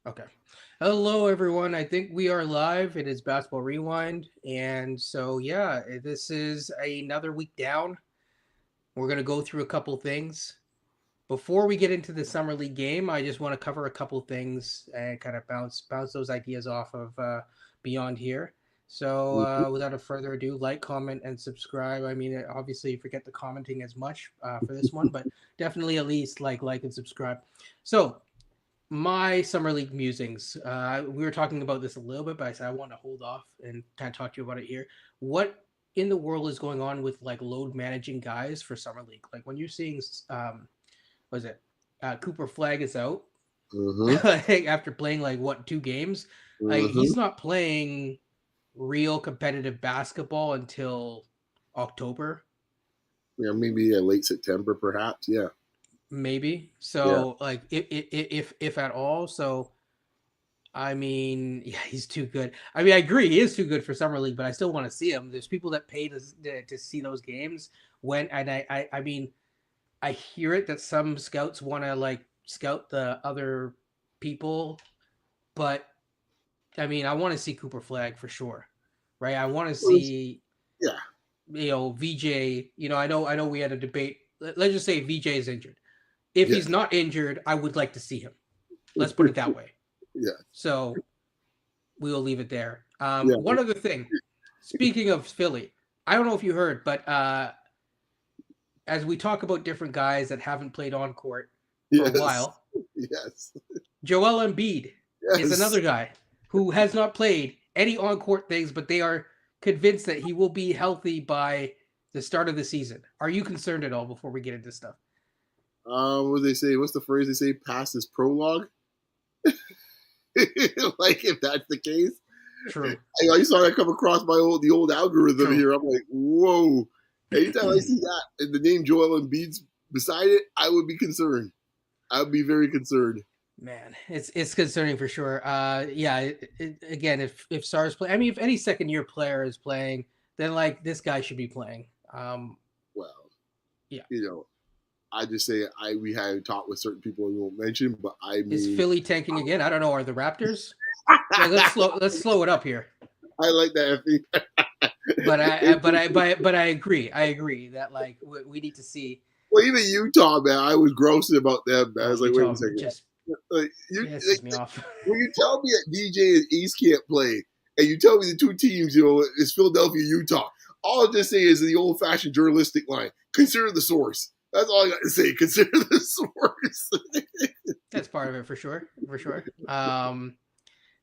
Okay. Hello, everyone. I think we are live. It is Basketball Rewind. And so, yeah, this is another week down. We're going to go through a couple things. Before we get into the Summer League game, I just want to cover a couple things and kind of bounce those ideas off of Beyond here. So, Mhm. without a further ado, like, comment, and subscribe. I mean, obviously, forget the commenting as much for this one, but definitely at least like, and subscribe. So, my summer league musings. We were talking about this a little bit, but I said I want to hold off and kind of talk to you about it here. What in the world is going on with like load managing guys for summer league? Like when you're seeing, was it Cooper Flag is out Mhm. like, after playing like what 2 games? Like Mhm. he's not playing real competitive basketball until October, Yeah, maybe late September, perhaps. Yeah. maybe. Yeah. So like if at all, so I mean, yeah, he's too good. I mean, I agree, he is too good for summer league, but I still want to see him. There's people that pay to see those games when, and I mean, I hear it that some scouts want to like scout the other people, but I mean, I want to see Cooper Flag for sure, right? I want to Well, see yeah. VJ. I know we had a debate. Let's just say VJ is injured. If he's Yes. not injured, I would like to see him. Let's put it that way. Yeah. So we will leave it there. Yeah. One other thing. Speaking of Philly, I don't know if you heard, but as we talk about different guys that haven't played on court for a Yes. while, Yes. Joel Embiid is Yes. another guy who has not played any on court things, but they are convinced that he will be healthy by the start of the season. Are you concerned at all before we get into stuff? What do they say? What's the phrase they say? Past is prologue. Like if that's the case, True. I saw that come across the old algorithm True. here. I'm like, whoa. Anytime I see that and the name Joel Embiid's beside it, I would be concerned. I would be very concerned. Man, it's concerning for sure. Yeah. Again, if Stars play, I mean, if any second year player is playing, then like this guy should be playing. Well, Yeah. you know, I just say we had talked with certain people we won't mention, but I Is mean, Philly tanking again? I don't know. Are the Raptors? Like, let's slow it up here. I like that. But I agree. I agree that like we need to see. Well, even Utah, man, I was grossing about them. Man. I Oh, was like, wait a Utah second, just like, pisses me off. when you tell me that DJ and East can't play, and you tell me the two teams, is Philadelphia, Utah. All I just say is the old-fashioned journalistic line: consider the source. That's all I got to say. Consider the source. That's part of it for sure. For sure.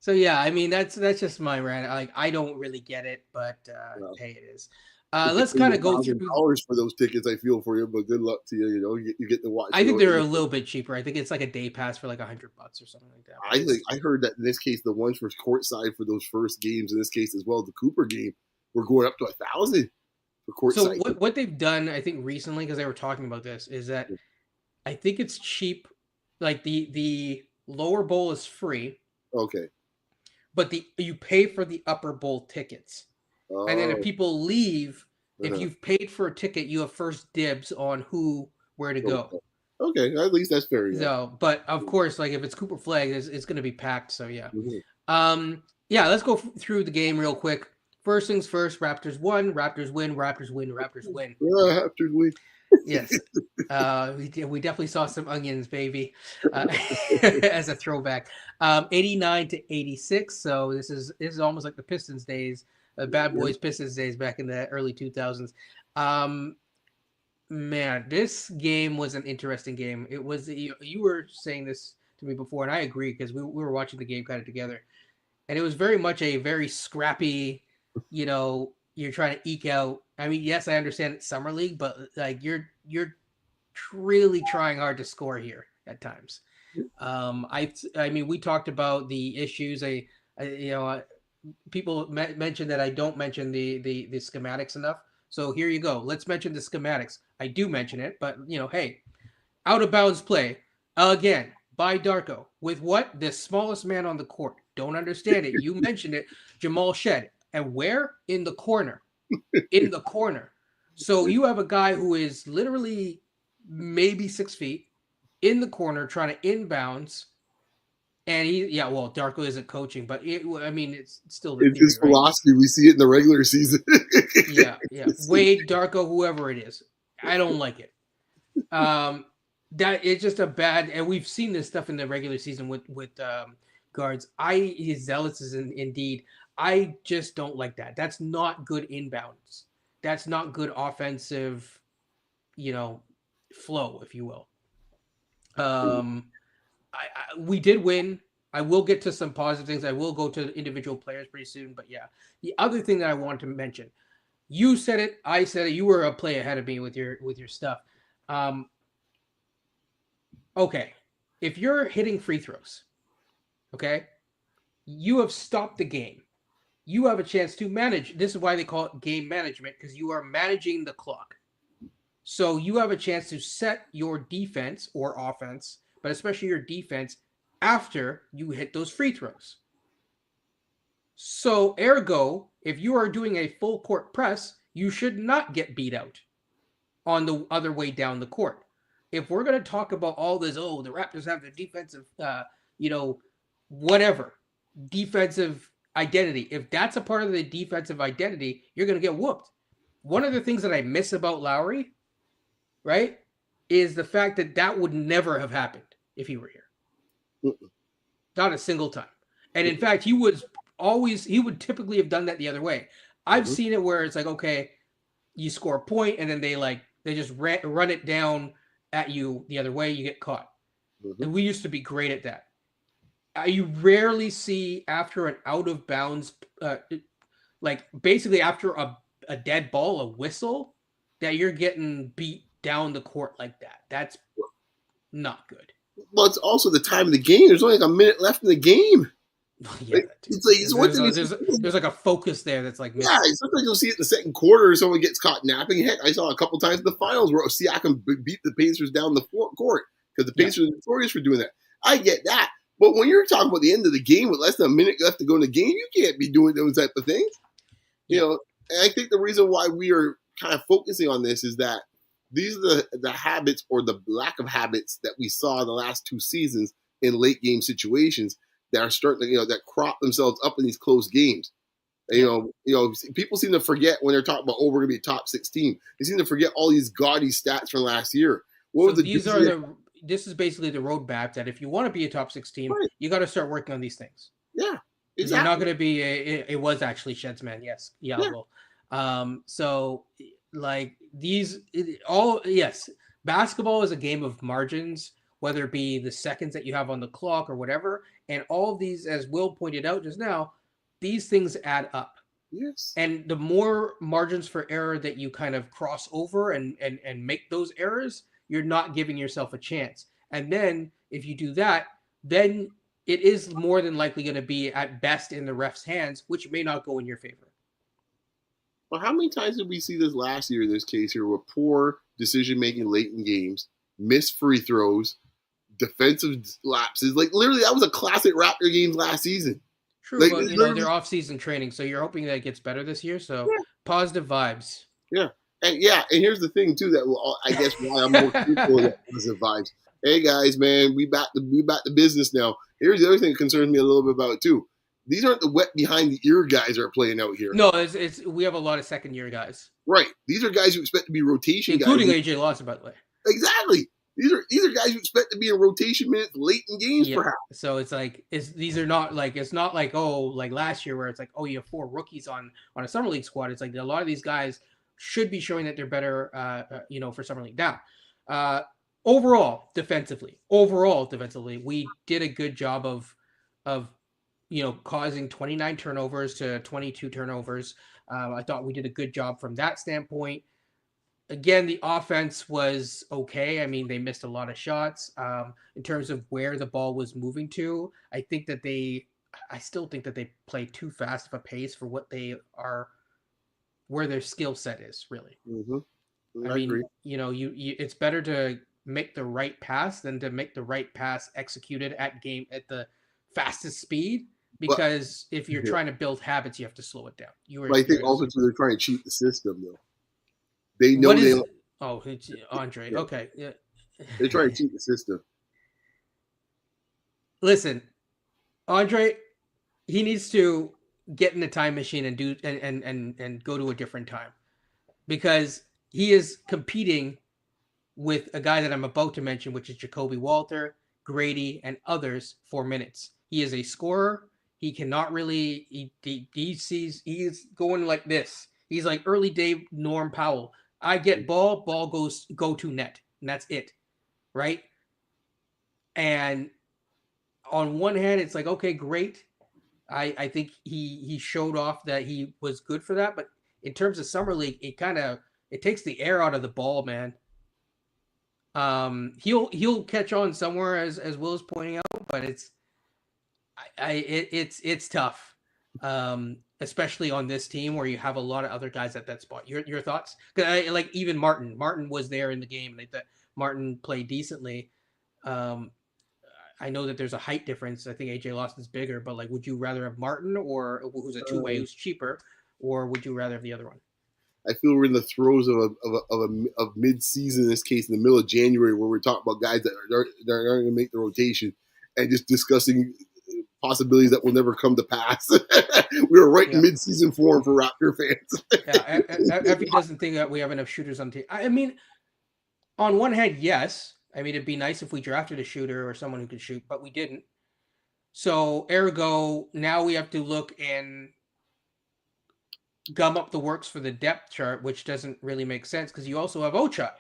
So yeah, I mean that's just my rant. Like I don't really get it, but Well, hey, it is. if you're Let's paying kind of go through. $1,000 for those tickets, I feel for you, but good luck to you. You get to watch. I think they're a little bit cheaper. I think it's like a day pass for like $100 or something like that. But I think it's I heard that in this case, the ones for courtside for those first games, in this case as well, the Cooper game, were going up to 1,000 for so courtside. what they've done, I think recently because they were talking about this, is that I think it's cheap. Like the lower bowl is free, Okay. but the you pay for the upper bowl tickets. And then if Oh. people leave, if Uh-huh. you've paid for a ticket, you have first dibs on where to go. Okay. Okay. At least that's fair enough. So, but of course, like if it's Cooper Flag, it's going to be packed. So yeah, Mhm. yeah. Let's go through the game real quick. First things first. Raptors won. Raptors win. Raptors win. Raptors win. After we. Yes. We definitely saw some onions, baby, as a throwback. 89 to 86. So this is almost like the Pistons days, Bad Boys Pistons days back in the early 2000s. Um, Man, this game was an interesting game. It was you were saying this to me before, and I agree because we were watching the game kind of together, and it was very much a very scrappy. You're trying to eke out. I mean, yes, I understand it's summer league, but like you're really trying hard to score here at times. I mean, we talked about the issues. People mention that I don't mention the schematics enough. So here you go. Let's mention the schematics. I do mention it, but hey, out of bounds play again by Darko with what the smallest man on the court. Don't understand it. You mentioned it, Jamal Shed, and where in the corner, in the corner. So you have a guy who is literally maybe 6 feet in the corner trying to inbounds And well, Darko isn't coaching, but I mean, it's still the It's theory, his right? philosophy. We see it in the regular season. Yeah. Wade, Darko, whoever it is, I don't like it. Um, that it's just a bad, and we've seen this stuff in the regular season with guards. He's zealous is indeed. I just don't like that. That's not good inbounds. That's not good offensive, you know, flow, if you will. Um, we did win. I will get to some positive things. I will go to individual players pretty soon. But yeah, the other thing that I wanted to mention, you said it, I said it. You were a play ahead of me with your stuff. Um, okay, if you're hitting free throws, okay, you have stopped the game. You have a chance to manage. This is why they call it game management, because you are managing the clock. So you have a chance to set your defense or offense, but especially your defense after you hit those free throws. So, ergo, if you are doing a full court press, you should not get beat out on the other way down the court. If we're going to talk about all this, oh, the Raptors have their defensive, you know, whatever, defensive identity. If that's a part of the defensive identity, you're going to get whooped. One of the things that I miss about Lowry, right, is the fact that that would never have happened if he were here. Not a single time. And in fact, he would typically have done that the other way. I've seen it where it's like, okay, you score a point and then they just run it down at you the other way, you get caught. And we used to be great at that. You rarely see after an out of bounds, like basically after a dead ball, a whistle, that you're getting beat down the court like that. That's not good. Well, it's also the time of the game. There's only like a minute left in the game. Yeah, Like, that too. it's like it's one There's thing. a, there's like a focus there that's like Yeah, missing. sometimes you'll see it in the second quarter. Someone gets caught napping. Heck, I saw a couple times in the finals where Siakam beat the Pacers down the court because the Yeah, Pacers are notorious for doing that. I get that, but when you're talking about the end of the game with less than a minute left to go in the game, you can't be doing those type of things. You yeah. know, and I think the reason why we are kind of focusing on this is that these are the habits or the lack of habits that we saw in the last two seasons in late game situations that are starting to, that crop themselves up in these close games. And, Yeah. people seem to forget when they're talking about, oh, we're going to be a top 16. They seem to forget all these gaudy stats from last year. What So was the these are doozy? this is basically the roadmap that if you want to be a top 16, Right. you got to start working on these things. Yeah, Because you're not exactly. going to be it was actually Shedsman, yes. Yeah, Yeah. well. So like all yes, basketball is a game of margins, whether it be the seconds that you have on the clock or whatever, and all of these, as Will pointed out just now, these things add up. Yes. And the more margins for error that you kind of cross over and make those errors, you're not giving yourself a chance. And then if you do that, then it is more than likely going to be at best in the ref's hands, which may not go in your favor. Well, how many times did we see this last year in this case here with poor decision making late in games, missed free throws, defensive lapses? Like, literally, that was a classic Raptor game last season. True, Like, but literally, they're off-season training, so you're hoping that it gets better this year. So yeah. positive vibes. Yeah, and here's the thing too that will, I guess why I'm more critical of that positive vibes. Hey guys, man, we back to business now. Here's the other thing that concerns me a little bit about it too. These aren't the wet behind the ear guys that are playing out here, No, it's we have a lot of second-year guys, right? These are guys who expect to be rotation guys. including AJ Lawson, by the way. Exactly. These are guys who expect to be in rotation minutes late in games, Yeah. perhaps. So these are not like it's not like like last year where it's like you have four rookies on a summer league squad. It's like a lot of these guys should be showing that they're better, for summer league. Now, uh, overall defensively, we did a good job of causing 29 turnovers to 22 turnovers. I thought we did a good job from that standpoint. Again, the offense was okay. I mean, they missed a lot of shots. In terms of where the ball was moving to, I still think that they play too fast of a pace for what they are, where their skill set is really. I I mean, agree. it's better to make the right pass than to make the right pass executed at the fastest speed. But Because if you're yeah. trying to build habits, you have to slow it down. But I think also too, they're trying to cheat the system though. They What know they is? Oh, it's Andre. yeah, Okay, yeah. they're trying to cheat the system. Listen. Andre, he needs to get in the time machine and do and go to a different time because he is competing with a guy that I'm about to mention, which is Jacoby Walter, Grady, and others for minutes. He is a scorer. He cannot really. He sees. He's going like this. He's like early day Norm Powell. I get ball, ball goes go to net, and that's it, right? And on one hand, it's like okay, great. I think he showed off that he was good for that, but in terms of summer league, it takes the air out of the ball, man. He'll catch on somewhere as Will is pointing out, but it's tough, especially on this team where you have a lot of other guys at that spot. Your thoughts? Like even Martin was there in the game, and I thought Martin played decently. Um, I know that there's a height difference. I think AJ Lawson's bigger, but like, would you rather have Martin or who's a two way Uh, who's cheaper, or would you rather have the other one? I feel we're in the throes of mid-season, in this case, in the middle of January, where we're talking about guys that aren't going to make the rotation and just discussing possibilities that will never come to pass. We were right in Yeah, mid-season form for Raptor yeah. fans. Effie doesn't think that we have enough shooters on the team. I mean, on one hand, yes. I mean, it'd be nice if we drafted a shooter or someone who could shoot, but we didn't. So, ergo, now we have to look and gum up the works for the depth chart, which doesn't really make sense because you also have Ochai.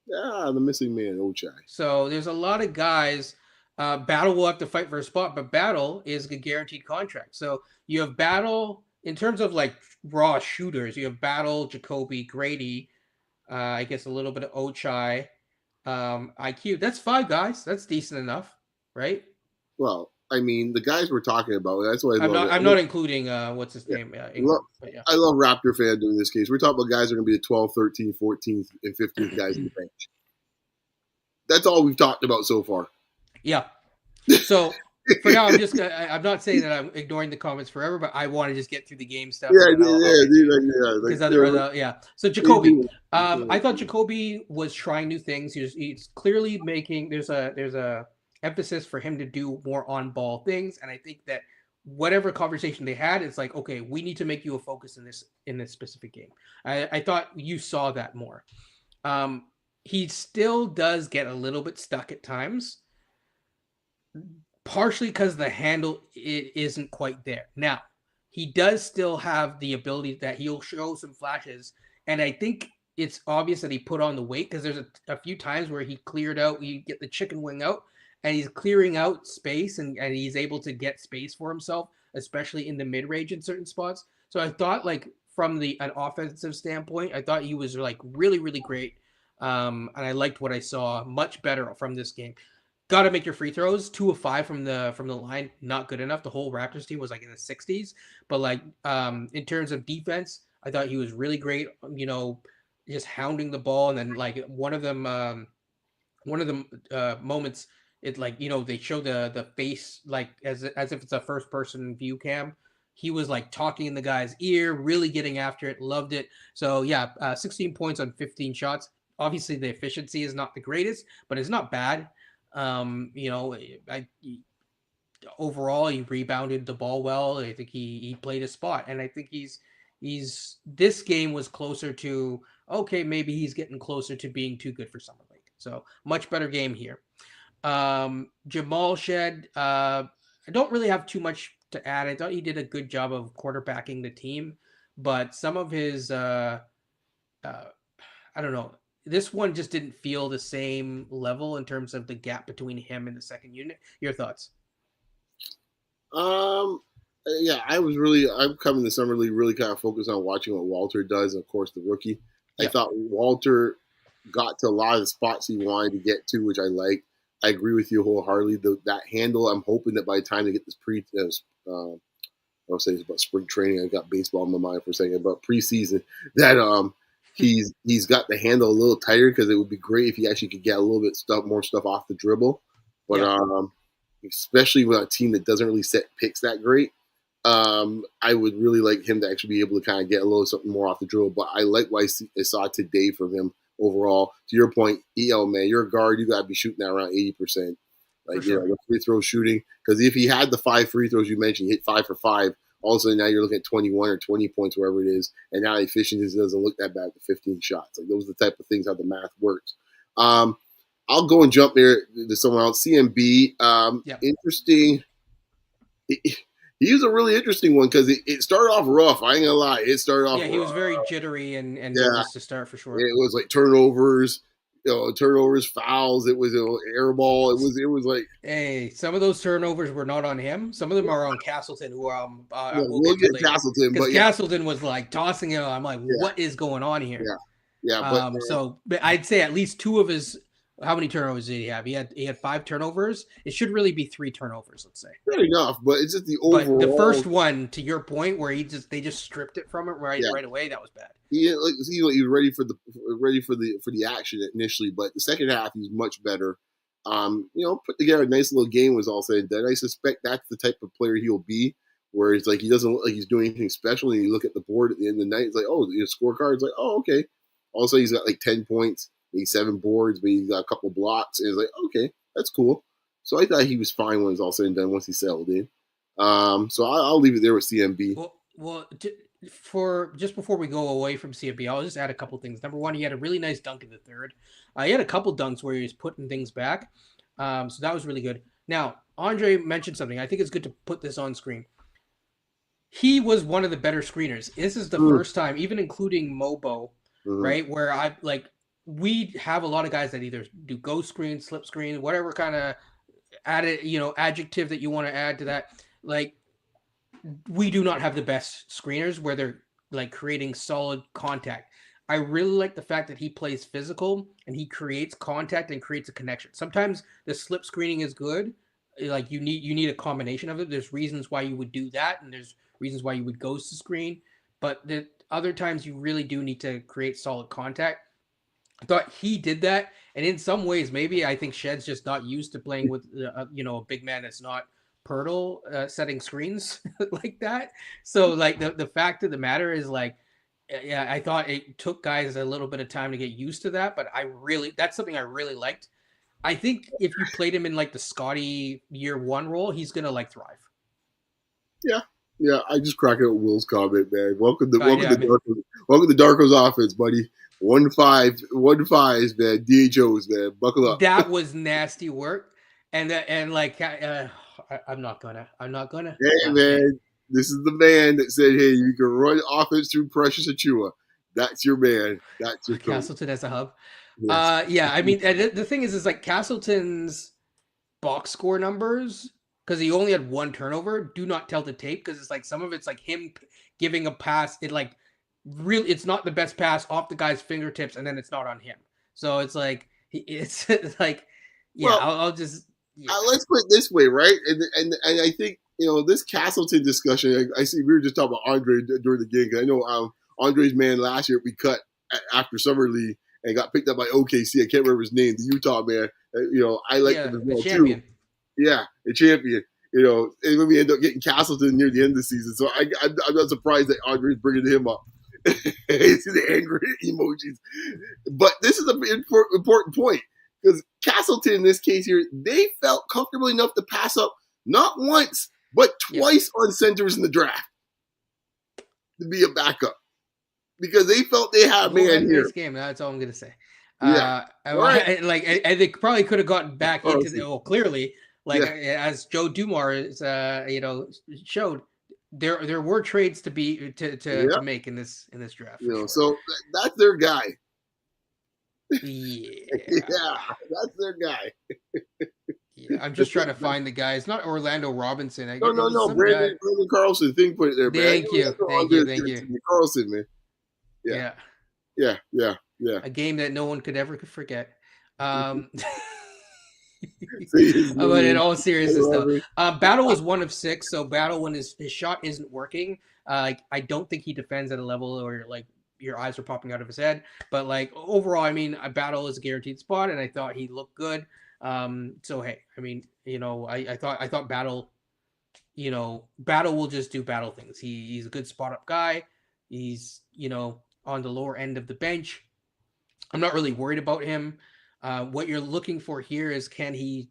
Yeah, the missing man, Ochai. So there's a lot of guys. Battle will have to fight for a spot, but Battle is a guaranteed contract. So you have Battle in terms of like raw shooters. You have Battle, Jacoby, Grady. I guess a little bit of Ochai, IQ. That's five guys. That's decent enough, right? Well, I mean, the guys we're talking about, that's why I I'm love not. it. I'm not including what's his Yeah. name, Lo- Ingram. But yeah, I love Raptor fan doing this case. We're talking about guys that are going to be the 12th, 13th, 14th, and 15th guys in the bench. That's all we've talked about so far. yeah. So for now, I'm not saying that I'm ignoring the comments forever, but I want to just get through the game stuff, and Yeah, then I'll yeah, get to dude, it like, yeah, like because other yeah. So they Jacoby, do. I thought Jacoby was trying new things. He's clearly making there's a emphasis for him to do more on ball things, and I think that whatever conversation they had, it's like okay, we need to make you a focus in this specific game. I thought you saw that more. Um, he still does get a little bit stuck at times, partially because the handle it isn't quite there. Now, he does still have the ability that he'll show some flashes, and I think it's obvious that he put on the weight because there's a few times where he cleared out, you get the chicken wing out, and he's clearing out space and he's able to get space for himself, especially in the mid range in certain spots. So I thought like from the an offensive standpoint, I thought he was like really great. And I liked what I saw much better from this game. Got to make your free throws. 2 of 5 from the line, not good enough. The whole Raptors team was like in the 60s, but like in terms of defense, I thought he was really great. Just hounding the ball, and then like one of the moments, it like they show the face like as if it's a first person view cam. He was like talking in the guy's ear, really getting after it. Loved it. So yeah, 16 points on 15 shots. Obviously, the efficiency is not the greatest, but it's not bad. I overall he rebounded the ball well. I think he played his spot, and I think he's this game was closer to okay, maybe he's getting closer to being too good for summer league. So much better game here. Jamal Shed, I don't really have too much to add. I thought he did a good job of quarterbacking the team, but some of his uh, I don't know. This one just didn't feel the same level in terms of the gap between him and the second unit. Your thoughts? Yeah, I'm coming to summer league really kind of focused on watching what Walter does. Of course, the rookie. I Yeah. thought Walter got to a lot of the spots he wanted to get to, which I like. I agree with you wholeheartedly. That handle, I'm hoping that by the time they get this I'll say it's about spring training. I got baseball in my mind for a second, but preseason that he's got the handle a little tighter because it would be great if he actually could get a little bit more stuff off the dribble. But Yeah. especially with a team that doesn't really set picks that great, I would really like him to actually be able to kind of get a little something more off the dribble. But I like what I saw today from him overall. To your point, man, you're a guard. You got to be shooting that around 80%. for Like, you know, sure. the free throw shooting. Because if he had the 5 free throws you mentioned, he hit 5 for 5. All of a sudden now you're looking at 21 or 20 points, wherever it is, and now the efficiency doesn't look that bad. The 15 shots, like those are the type of things how the math works. Um, I'll go and jump there to someone else. CMB, Yep. interesting. He was a really interesting one because it started off rough. I ain't gonna lie, it started off Yeah, he was very jittery and yeah, nervous to start for sure. it was like turnovers, turnovers, fouls. It was air ball. It was like Hey, some of those turnovers were not on him. Some of them are on Castleton, who we'll we'll get to get later. Castleton, Because but yeah, Castleton was like tossing him. I'm like, yeah, what is going on here? yeah, yeah. But So I'd say at least two of his. How many turnovers did he have? He had 5 turnovers. It should really be 3 turnovers, let's say. fair enough. But it's just the But the overall. first one, to your point, where they just stripped it from it Yeah, right away, that was bad. he was ready for the action initially, but the second half he was much better. Put together a nice little game was all said and done. I suspect that's the type of player he'll be, where it's like he doesn't look like he's doing anything special, and you look at the board at the end of the night, it's like, oh, your scorecard, it's like, oh, okay. Also, he's got like 10 points, maybe 7 boards, but he's got a couple blocks, and it's like, okay, that's cool. So I thought he was fine when it was all said and done once he settled in. So I'll leave it there with CMB. Well, for just before we go away from CFB, I'll just add a couple things. Number one, he had a really nice dunk in the third. He had a couple dunks where he was putting things back, so that was really good. Now, Andre mentioned something. I think it's good to put this on screen. He was one of the better screeners. This is the Mm, first time, even including Mobo, mhm. right? Where we have a lot of guys that either do ghost screen, slip screen, whatever kind of added, adjective that you want to add to that. Like, we do not have the best screeners where they're like creating solid contact. I really like the fact that he plays physical and he creates contact and creates a connection. Sometimes the slip screening is good. Like you need a combination of it. There's reasons why you would do that, and there's reasons why you would ghost the screen. But the other times you really do need to create solid contact. I thought he did that, and in some ways, maybe I think Shed's just not used to playing with a big man that's not Pirtle setting screens like that. So like the fact of the matter is like, yeah, I thought it took guys a little bit of time to get used to that, but that's something I really liked. I think if you played him in like the Scotty year one role, he's gonna like thrive. Yeah, yeah. I just cracked up Will's comment, man. Welcome Yeah, I to mean Darko's offense, buddy. 1-5s, man. DHOs, man. Buckle up. that was nasty work, and like I'm not gonna. Hey, Okay. man. This is the man that said, "Hey, you can run offense through Precious Achua." That's your man. That's your coach. Castleton as a hub. Yes. Yeah, I mean, the thing is like Castleton's box score numbers, because he only had 1 turnover, do not tell the tape, because it's like some of it's like him giving a pass. It like really, it's not the best pass off the guy's fingertips, and then it's not on him. So it's like it's like, yeah, Well, I'll just yeah. let's put it this way, right? And I think this Castleton discussion. I see we were just talking about Andre during the game. 'Cause I know Andre's man last year we cut after summer league and got picked up by OKC. I can't remember his name, the Utah man. I liked him Yeah, as the well too. champion. Yeah, the champion. And then we end up getting Castleton near the end of the season. So I'm not surprised that Andre's bringing him up. It's the angry emojis. But this is an important point because Castleton, in this case here, they felt comfortable enough to pass up not once, but Yep. twice on centers in the draft to be a backup because they felt they had a Mo had man a here. nice game. That's all I'm gonna say. Yeah. All right. They probably could have gotten back into Honestly. the. Well, clearly, like Yeah. as Joe Dumars, showed, there were trades to Yeah. make in this draft for sure. So that's their guy. Yeah, Yeah, that's their guy. yeah. I'm just trying to find the guy. It's not Orlando Robinson. No, It no, was no. some guy. Brandon Carlson. Think put it there, man. Thank you, I know thank you, Andre's thank you. Carlson, man. Yeah, Yeah, yeah, yeah, yeah. a game that no one could ever forget. Um, See his but in name. all I seriousness, though, love it. Battle was 1 of 6. So Battle, when his shot isn't working, I don't think he defends at a level where like your eyes are popping out of his head. But like overall, I mean, a Battle is a guaranteed spot, and I thought he looked good. So hey, I mean, I thought Battle, Battle will just do Battle things. He's a good spot up guy. He's on the lower end of the bench. I'm not really worried about him. What you're looking for here is, can he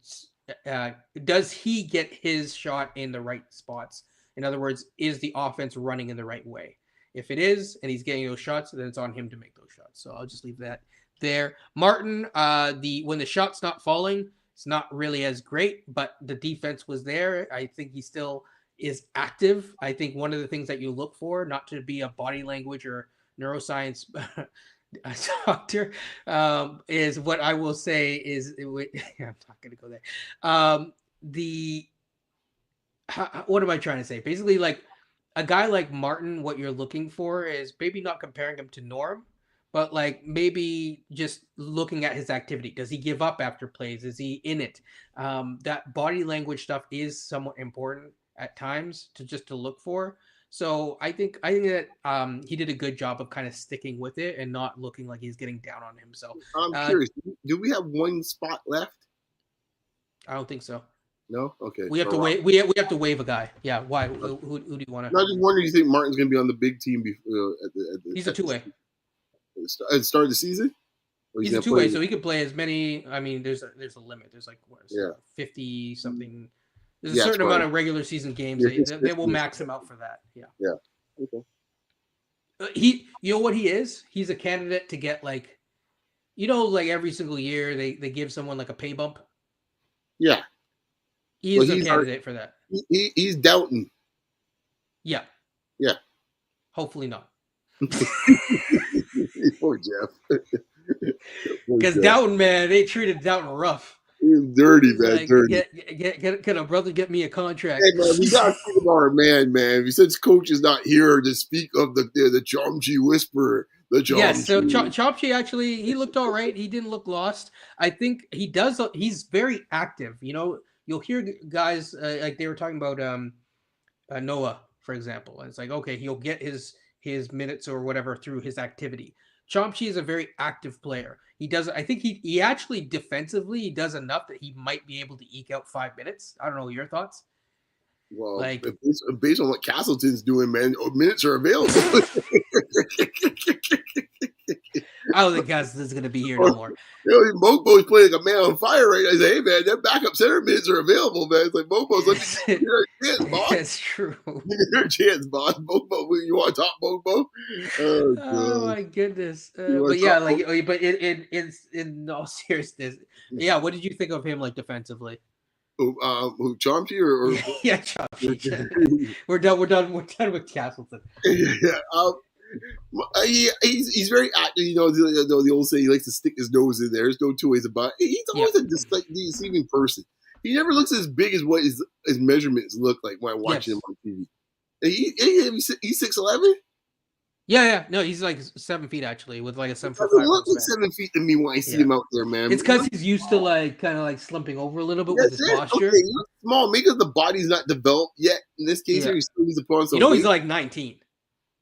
uh, does he get his shot in the right spots? In other words, is the offense running in the right way? If it is, and he's getting those shots, then it's on him to make those shots. So I'll just leave that there. Martin, the when the shot's not falling, it's not really as great, but the defense was there. I think he still is active. I think one of the things that you look for, not to be a body language or neuroscience doctor, is what I will say is I'm not going to go there. The what am I trying to say? Basically, like a guy like Martin, what you're looking for is maybe not comparing him to Norm, but like maybe just looking at his activity. Does he give up after plays? Is he in it? That body language stuff is somewhat important at times to look for. So I think that he did a good job of kind of sticking with it and not looking like he's getting down on himself. I'm curious. Do we have one spot left? I don't think so. No. Okay. We have For to Rob. wait. We have to wave a guy. Yeah. Why? Who do you want No, I to? just wondering. You think Martin's going to be on the big team He's a two-way. at the start of the season? Or He's a gonna two-way, play? so he could play as many. I mean, there's a limit. There's like what, Yeah. 50 something. There's a Yeah, certain that's amount right. of regular season games. Yeah, They will max him out for that. Yeah. Yeah. Okay. You know what he is? He's a candidate to get like, like every single year they give someone like a pay bump. Yeah. He Well, is a candidate for that. he's doubting. Yeah. Yeah. Hopefully not. Poor Jeff. Poor Because Jeff. Doughton, man, they treated Doughton rough. He's dirty, It's man. like, Dirty. can a brother get me a contract? Hey man, we gotta speak about our man. Since coach is not here to speak of the Chomchi whisperer, the Chomchi. Yes, so Chopchi actually he looked all right. He didn't look lost. I think he does. He's very active. You'll hear guys like they were talking about Noah, for example. And it's like okay, he'll get his minutes or whatever through his activity. Chomchi is a very active player. He does. I think he actually defensively he does enough that he might be able to eke out 5 minutes. I don't know your thoughts. Well, Like based on what Castleton's doing, man, minutes are available. I don't think Castleton's going to be here no more. Mobo's playing like a man on fire right now. I say, hey man, their backup center minutes are available, man. It's like Mobo's like, give a chance, boss. That's true. Give her a chance, boss. Mobo, you want to talk Mobo? Oh my goodness! But yeah, like, but in all seriousness, yeah. What did you think of him, like defensively? Who Chomsky or Yeah, Chomsky. We're done. We're done with Castleton. Yeah, he's very active. The old saying, he likes to stick his nose in there. There's no two ways about it. He's always a deceiving person. He never looks as big as what his measurements look like when I'm watching him on TV. He's 6'11". Yeah. No, he's like 7 feet actually, with like a 7'5". Doesn't look like 7 feet to me when I see him out there, man. It's because he's used to like kind of like slumping over a little bit with his posture. Okay, small, maybe the body's not developed yet. In this case, here he still needs to put on some. He's like 19.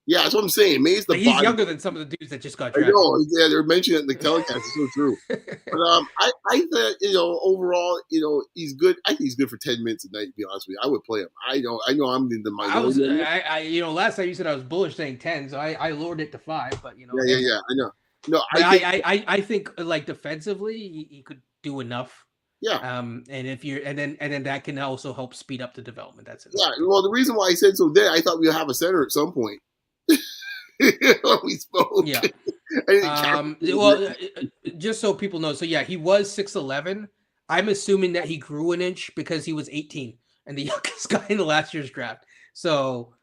Yeah, that's what I'm saying. Maybe it's the he's younger than some of the dudes that just got drafted. I know. Yeah, they're mentioning it in the telecast. It's so true. But I thought, overall, he's good. I think he's good for 10 minutes a night. To be honest with you, I would play him. I know. I'm in the minority. Last time you said I was bullish saying 10, so I lowered it to 5. But Yeah. I know. No, I think like defensively, he could do enough. Yeah. And if you're and then that can also help speed up the development. That's it. Yeah. Well, the reason why I said so then, I thought we'd have a center at some point. We spoke. Yeah. Just so people know, so yeah, he was 6'11". I'm assuming that he grew an inch because he was 18 and the youngest guy in the last year's draft. So,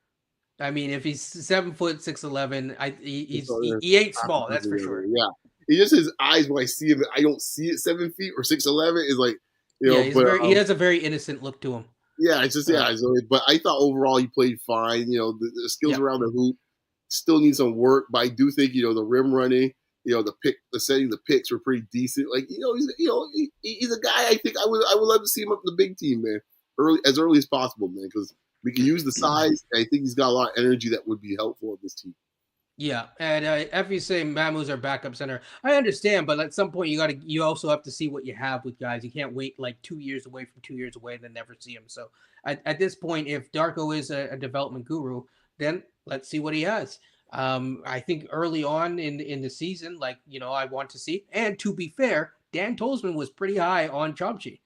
I mean, if he's 7 foot 6'11", he ain't small. That's for sure. Yeah. He just his eyes when I see him, I don't see it 7 feet or 6'11". Is like, he has a very innocent look to him. Yeah, it's just but I thought overall he played fine. The skills around the hoop still need some work, but I do think the rim running, the setting the picks were pretty decent. Like he's a guy I think I would love to see him up in the big team, man, as early as possible, man, because we can use the size. And I think he's got a lot of energy that would be helpful in this team. Yeah, and if you say Mamu's our backup center, I understand, but at some point you also have to see what you have with guys. You can't wait like 2 years away from 2 years away and then never see him. So at this point, if Darko is a development guru, then let's see what he has. I think early on in the season, I want to see. And to be fair, Dan Tolzman was pretty high on Chomchi.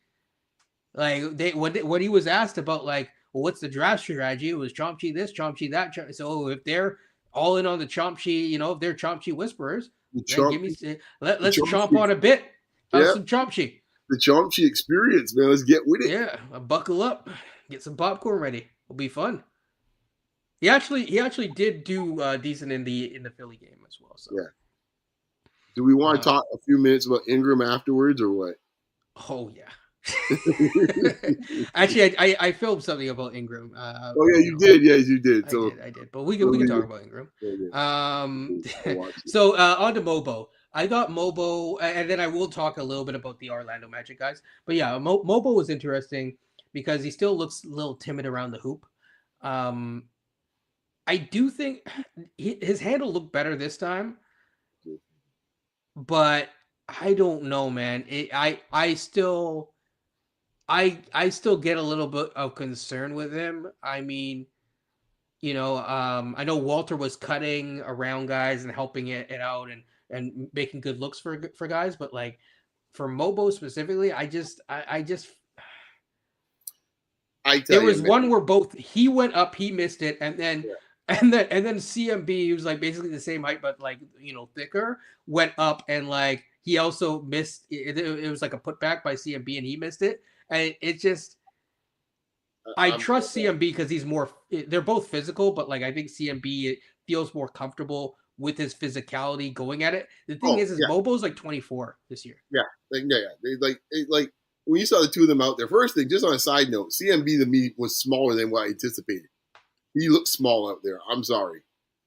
Like when he was asked about like, well, what's the draft strategy? It was Chomchi this, Chomchi that. So if they're all in on the Chomchi, if they're Chomchi whisperers, The then Chomp, the let's chomp Chomp, on a bit of yeah, some Chomchi. the Chomp experience, man. Let's get with it. Yeah, buckle up, get some popcorn ready. It'll be fun. He actually did do decent in the Philly game as well. So Yeah. Do we want to uh, talk a few minutes about Ingram afterwards, or what? oh yeah. Actually, I filmed something about Ingram. Oh yeah, you did. Yes, you did. So, I did, but we can so talk about Ingram. yeah, yeah, I'll watch it. So on to Mobo. I got Mobo, and then I will talk a little bit about the Orlando Magic guys. But yeah, Mobo was interesting because he still looks a little timid around the hoop. Um, I do think his handle looked better this time, but I don't know, man. I still get a little bit of concern with him. I mean, I know Walter was cutting around guys and helping it out and making good looks for guys, but like for Mobo specifically, I just I there tell you, was man. one where both he went up, he missed it, and then Yeah. CMB, who's like basically the same height but like thicker, went up and like he also missed it was like a putback by CMB and he missed it. And it just I I'm, trust CMB because he's more. They're both physical, but like I think CMB feels more comfortable with his physicality going at it. The thing oh is yeah, Mobo's like 24 this year. yeah, yeah, yeah. Like when you saw the two of them out there. First thing, just on a side note, CMB to me was smaller than what I anticipated. He looked small out there. I'm sorry.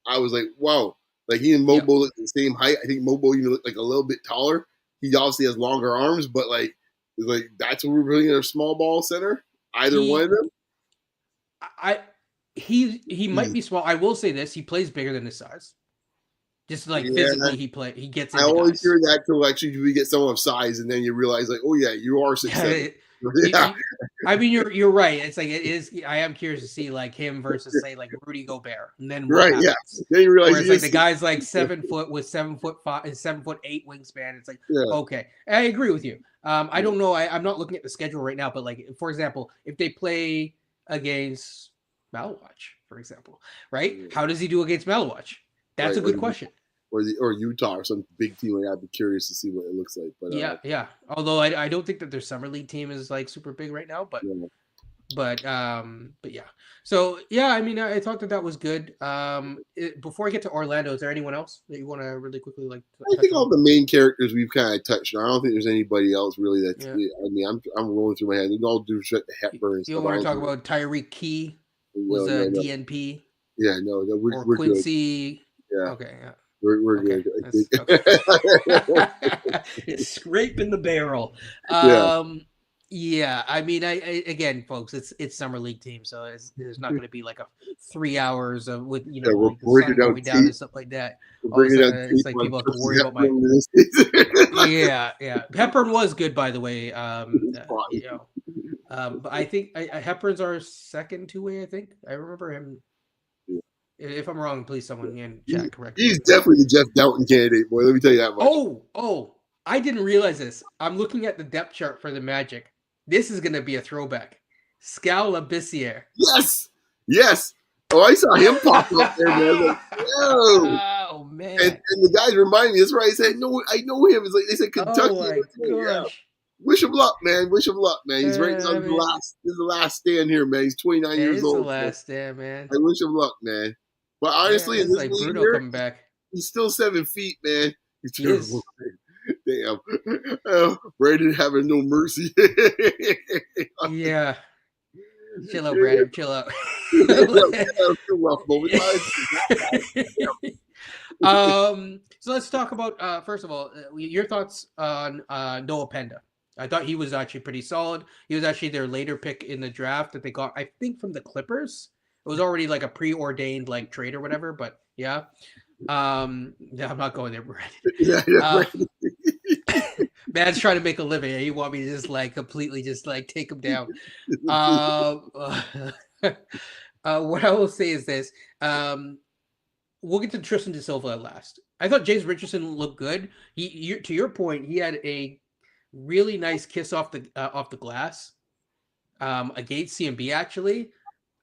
I was like, wow. Like he and Yep. Mobo look the same height. I think Mobo even looked like a little bit taller. He obviously has longer arms, but like that's what we're putting in a small ball center. Either one of He them. I he might Easy. be small. I will say this: he plays bigger than his size. Just like Yeah, physically, he gets I into always guys. hear that till actually we get someone of size, and then you realize like, oh yeah, you are 6'7". Yeah, Yeah, I mean, you're right. It's like it is. I am curious to see like him versus say like Rudy Gobert, and then what right. Yeah. happens. Then you realize Whereas he like the is. guy's like 7 foot with 7'5" 7'8" wingspan. It's like Yeah. okay, I agree with you. I Yeah. don't know. I'm not looking at the schedule right now, but like for example, if they play against Malwatch, for example, right? Yeah. How does he do against Malwatch? That's Right. a good question. Or Utah or some big team like that. I'd be curious to see what it looks like. But Yeah, yeah. Although I don't think that their summer league team is like super big right now, but yeah. but yeah. So yeah, I mean, I thought that was good. Before I get to Orlando, is there anyone else that you want to really quickly like I touch think all on? the main characters we've kind of touched on. I don't think there's anybody else really that's. Yeah. I mean, I'm rolling through my head. With all due respect to Hepburn and You stuff. don't I want to don't talk think. about Tyreek Key No, was no, a no. DNP Yeah, no, no or we're good. Quincy. Yeah, Okay, yeah. we're Okay, good. I that's okay. think. It's scraping the barrel. Yeah, Yeah, I mean, I again, folks, it's summer league team, so there's not going to be like a 3 hours of with yeah, we're like the breaking sun down going down tape. and stuff like that. We're All of a bringing down sudden, it's tape like on people have to Percy worry about my. Hepburn in this case. Yeah, yeah. Hepburn was good, by the way. It's fine. But I think Hepburn's our second two way. I think I remember him. If I'm wrong, please someone in He's, chat correct me. he's definitely the Jeff Doughton candidate, boy. Let me tell you that much. Oh, I didn't realize this. I'm looking at the depth chart for the Magic. This is going to be a throwback. Scal Labissiere. Yes, yes. Oh, I saw him pop up there, man. I was like, whoa. Oh, And man. the guys remind me, that's right. I said, no, I know him. It's like they said Kentucky. Oh, my Yeah. gosh. Wish him luck, man. Wish him luck, man. He's right I on the mean, last. This is the last stand here, man. He's 29 it years is the old. So last stand, man. I wish him luck, man. But Yeah, honestly, this in is this like league Bruno here, coming back. he's still 7 feet, man. He's He is. terrible. Damn. Brandon having no mercy. Yeah. Chill out, Brandon. Chill out. Still rough moment. So let's talk about first of all your thoughts on Noah Penda. I thought he was actually pretty solid. He was actually their later pick in the draft that they got, I think, from the Clippers. It was already like a preordained like trade or whatever, but yeah. Yeah, I'm not going there, Brandon. Yeah, yeah, Uh, Brandon. Man's trying to make a living, and you want me to just like completely just like take him down. Um, what I will say is this: we'll get to Tristan De Silva at last. I thought James Richardson looked good. To your point, he had a really nice kiss off the glass. against CMB actually.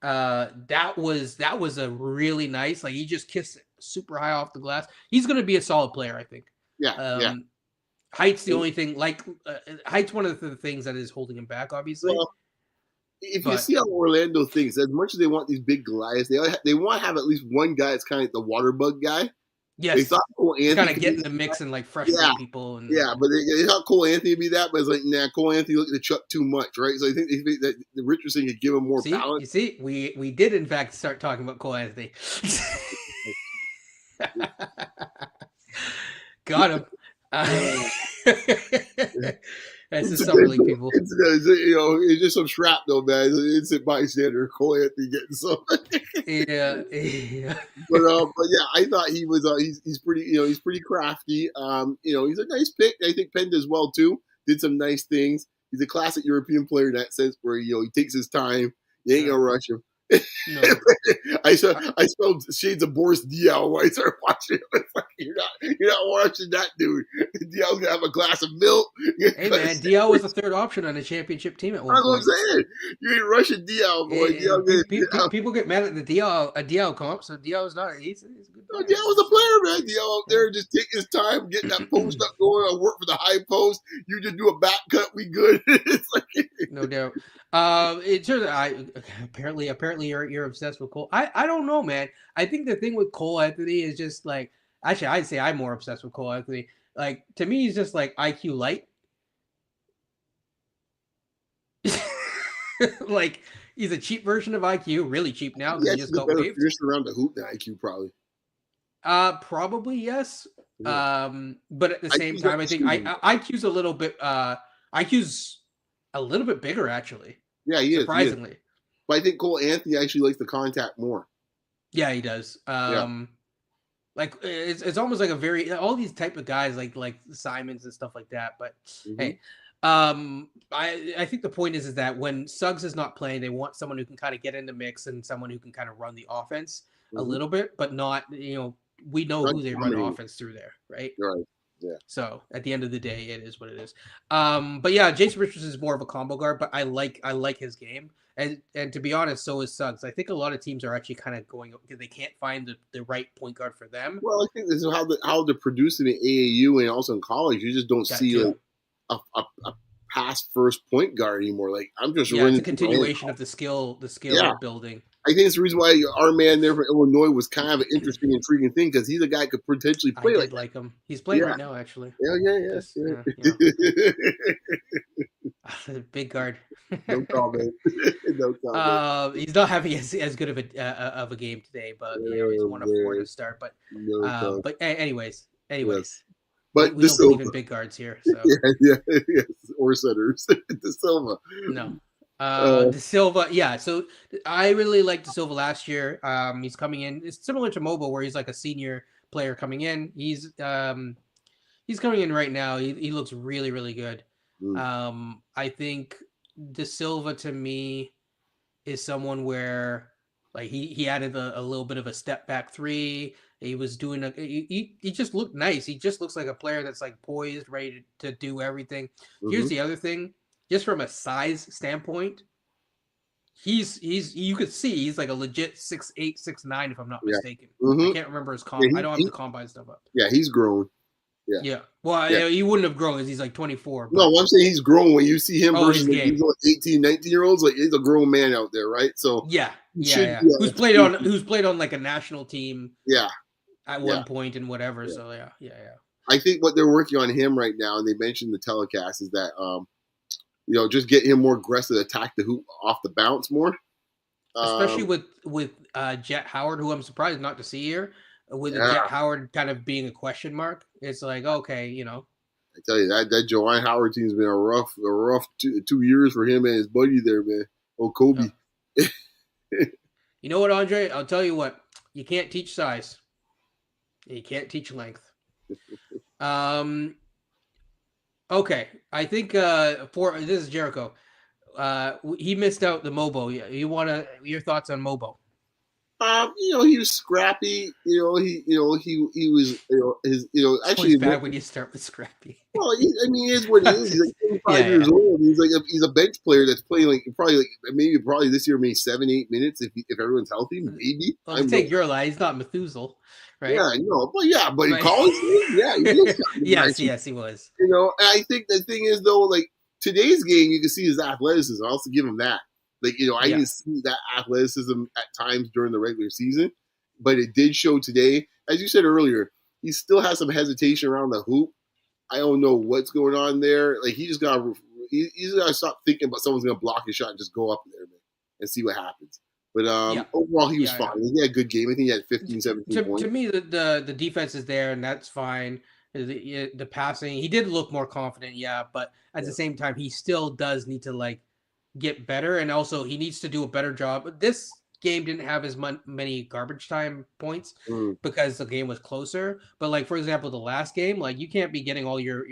That was a really nice, like he just kissed it super high off the glass. He's going to be a solid player, I think. Yeah, yeah. Um, Height's the only thing. Like height's one of the things that is holding him back, obviously. Well, if you But see how Orlando thinks, as much as they want these big Goliaths, they want to have at least one guy that's kind of like the water bug guy. They yes, thought Cole to kind Anthony of could get be, in the mix and like yeah, frustrate people. And yeah, but they thought Cole Anthony would be that, but it's like, nah, Cole Anthony looked at Chuck too much, right? So I think they think that the Richardson could give him more see, balance. you see, we did in fact start talking about Cole Anthony. Got him. That's the summer league people. It's just some shrapnel, man. It's a bystander. Cole Anthony getting some. Yeah, yeah. But yeah, I thought he was. He's pretty. He's pretty crafty. He's a nice pick. I think Penn does well too. Did some nice things. He's a classic European player in that sense, where he takes his time. You ain't gonna rush him. No, I spelled shades of Boris Diaw when I started watching it. Like, you're not watching that dude. Diaw's gonna have a glass of milk. hey man, DL was the third option on a championship team at one That's what I'm point. saying. You ain't rushing Diaw, boy. People get mad at the DL comp, so DL is not. He's a good player. Diaw was a player, man. Diaw out there just taking his time, getting that post up going. I work for the high post. You just do a back cut, we good. It's like, No doubt. In terms of, apparently you're obsessed with Cole. I don't know, man. I think the thing with Cole Anthony is just like, actually, I'd say I'm more obsessed with Cole Anthony. Like, to me, he's just like IQ light. Like, he's a cheap version of IQ, really cheap now because he just got better waived. finished around the hoop than IQ probably. Probably yes. Yeah. But at the same time, I think IQ's a little bit IQ's a little bit bigger actually. Yeah, he surprisingly. Is. But I think Cole Anthony actually likes the contact more. Yeah, he does. Like it's almost like a very all these type of guys like Simons and stuff like that. But hey, I think the point is that when Suggs is not playing, they want someone who can kind of get in the mix and someone who can kind of run the offense a little bit, but not we know who they run offense through there, right? Right. Yeah. So at the end of the day, it is what it is. But yeah, Jason Richardson is more of a combo guard, but I like his game. And to be honest, so is Suggs. I think a lot of teams are actually kind of going because they can't find the right point guard for them. Well, I think this is how they're producing in AAU and also in college. You just don't see like a past first point guard anymore. Like I'm just it's a continuation of the skill building. I think it's the reason why our man there from Illinois was kind of an interesting, intriguing thing because he's a guy who could potentially play like him. He's playing right now, actually. Yeah. Big guard. No comment. No comment. He's not having as good of a game today, but he's 1 of 4 to start. But anyways. Yes. But we don't believe in big guards here. So. Yes, or centers. De Silva. No. De Silva, yeah. So I really liked De Silva last year. He's coming in. It's similar to Mobo, where he's like a senior player coming in. He's coming in right now. He looks really, really good. I think De Silva to me is someone where like he added a little bit of a step back three. He was doing he just looked nice. He just looks like a player that's like poised, ready to do everything. Here's the other thing. Just from a size standpoint, he's you could see he's like a legit 6'8", 6'9", if I'm not mistaken. I can't remember his comp. I don't have the combine stuff up. Yeah, he's grown. Yeah. Well, he wouldn't have grown because he's like 24. But... No, I'm saying he's grown when you see him versus these 18, 19-year-olds. Like he's a grown man out there, right? So yeah. Who's played on like a national team? Yeah. At one point and whatever. Yeah. So yeah. I think what they're working on him right now, and they mentioned the telecast, is that just get him more aggressive, attack the hoop off the bounce more. Especially with Jet Howard, who I'm surprised not to see here. With Jet Howard kind of being a question mark, it's like okay, I tell you that Joanne Howard team's been a rough 2 years for him and his buddy there, man. Oh, Kobe. You know what, Andre? I'll tell you what. You can't teach size. You can't teach length. Okay, I think this is Jericho. He missed out the Mobo. You your thoughts on Mobo? He was scrappy. He was his, It's always actually, bad when you start with Scrappy. well, I mean, he is what he is. He's like 25 Yeah, years yeah. old. He's a bench player that's playing like probably this year maybe 7-8 minutes if everyone's healthy, maybe. Well, to I'm no, take your lie, he's not Methuselah, right? yeah, but in Right. college, yeah, he was kind of Yes, nice. yes, he was. And I think the thing is though, like today's game, you can see his athleticism. I also give him that. Like I Yeah, didn't see that athleticism at times during the regular season, but it did show today. As you said earlier, he still has some hesitation around the hoop. I don't know what's going on there. Like he's gotta stop thinking about someone's gonna block his shot and just go up there, man, and see what happens. But yeah, overall, he was yeah, fine. yeah. He had a good game. I think he had 15, 17 To points. me, the defense is there, and that's fine. The passing, he did look more confident, yeah, but at the Yeah. same time, he still does need to like get better, and also he needs to do a better job. This game didn't have as many garbage time points Mm, because the game was closer. But like for example, the last game, like you can't be getting all your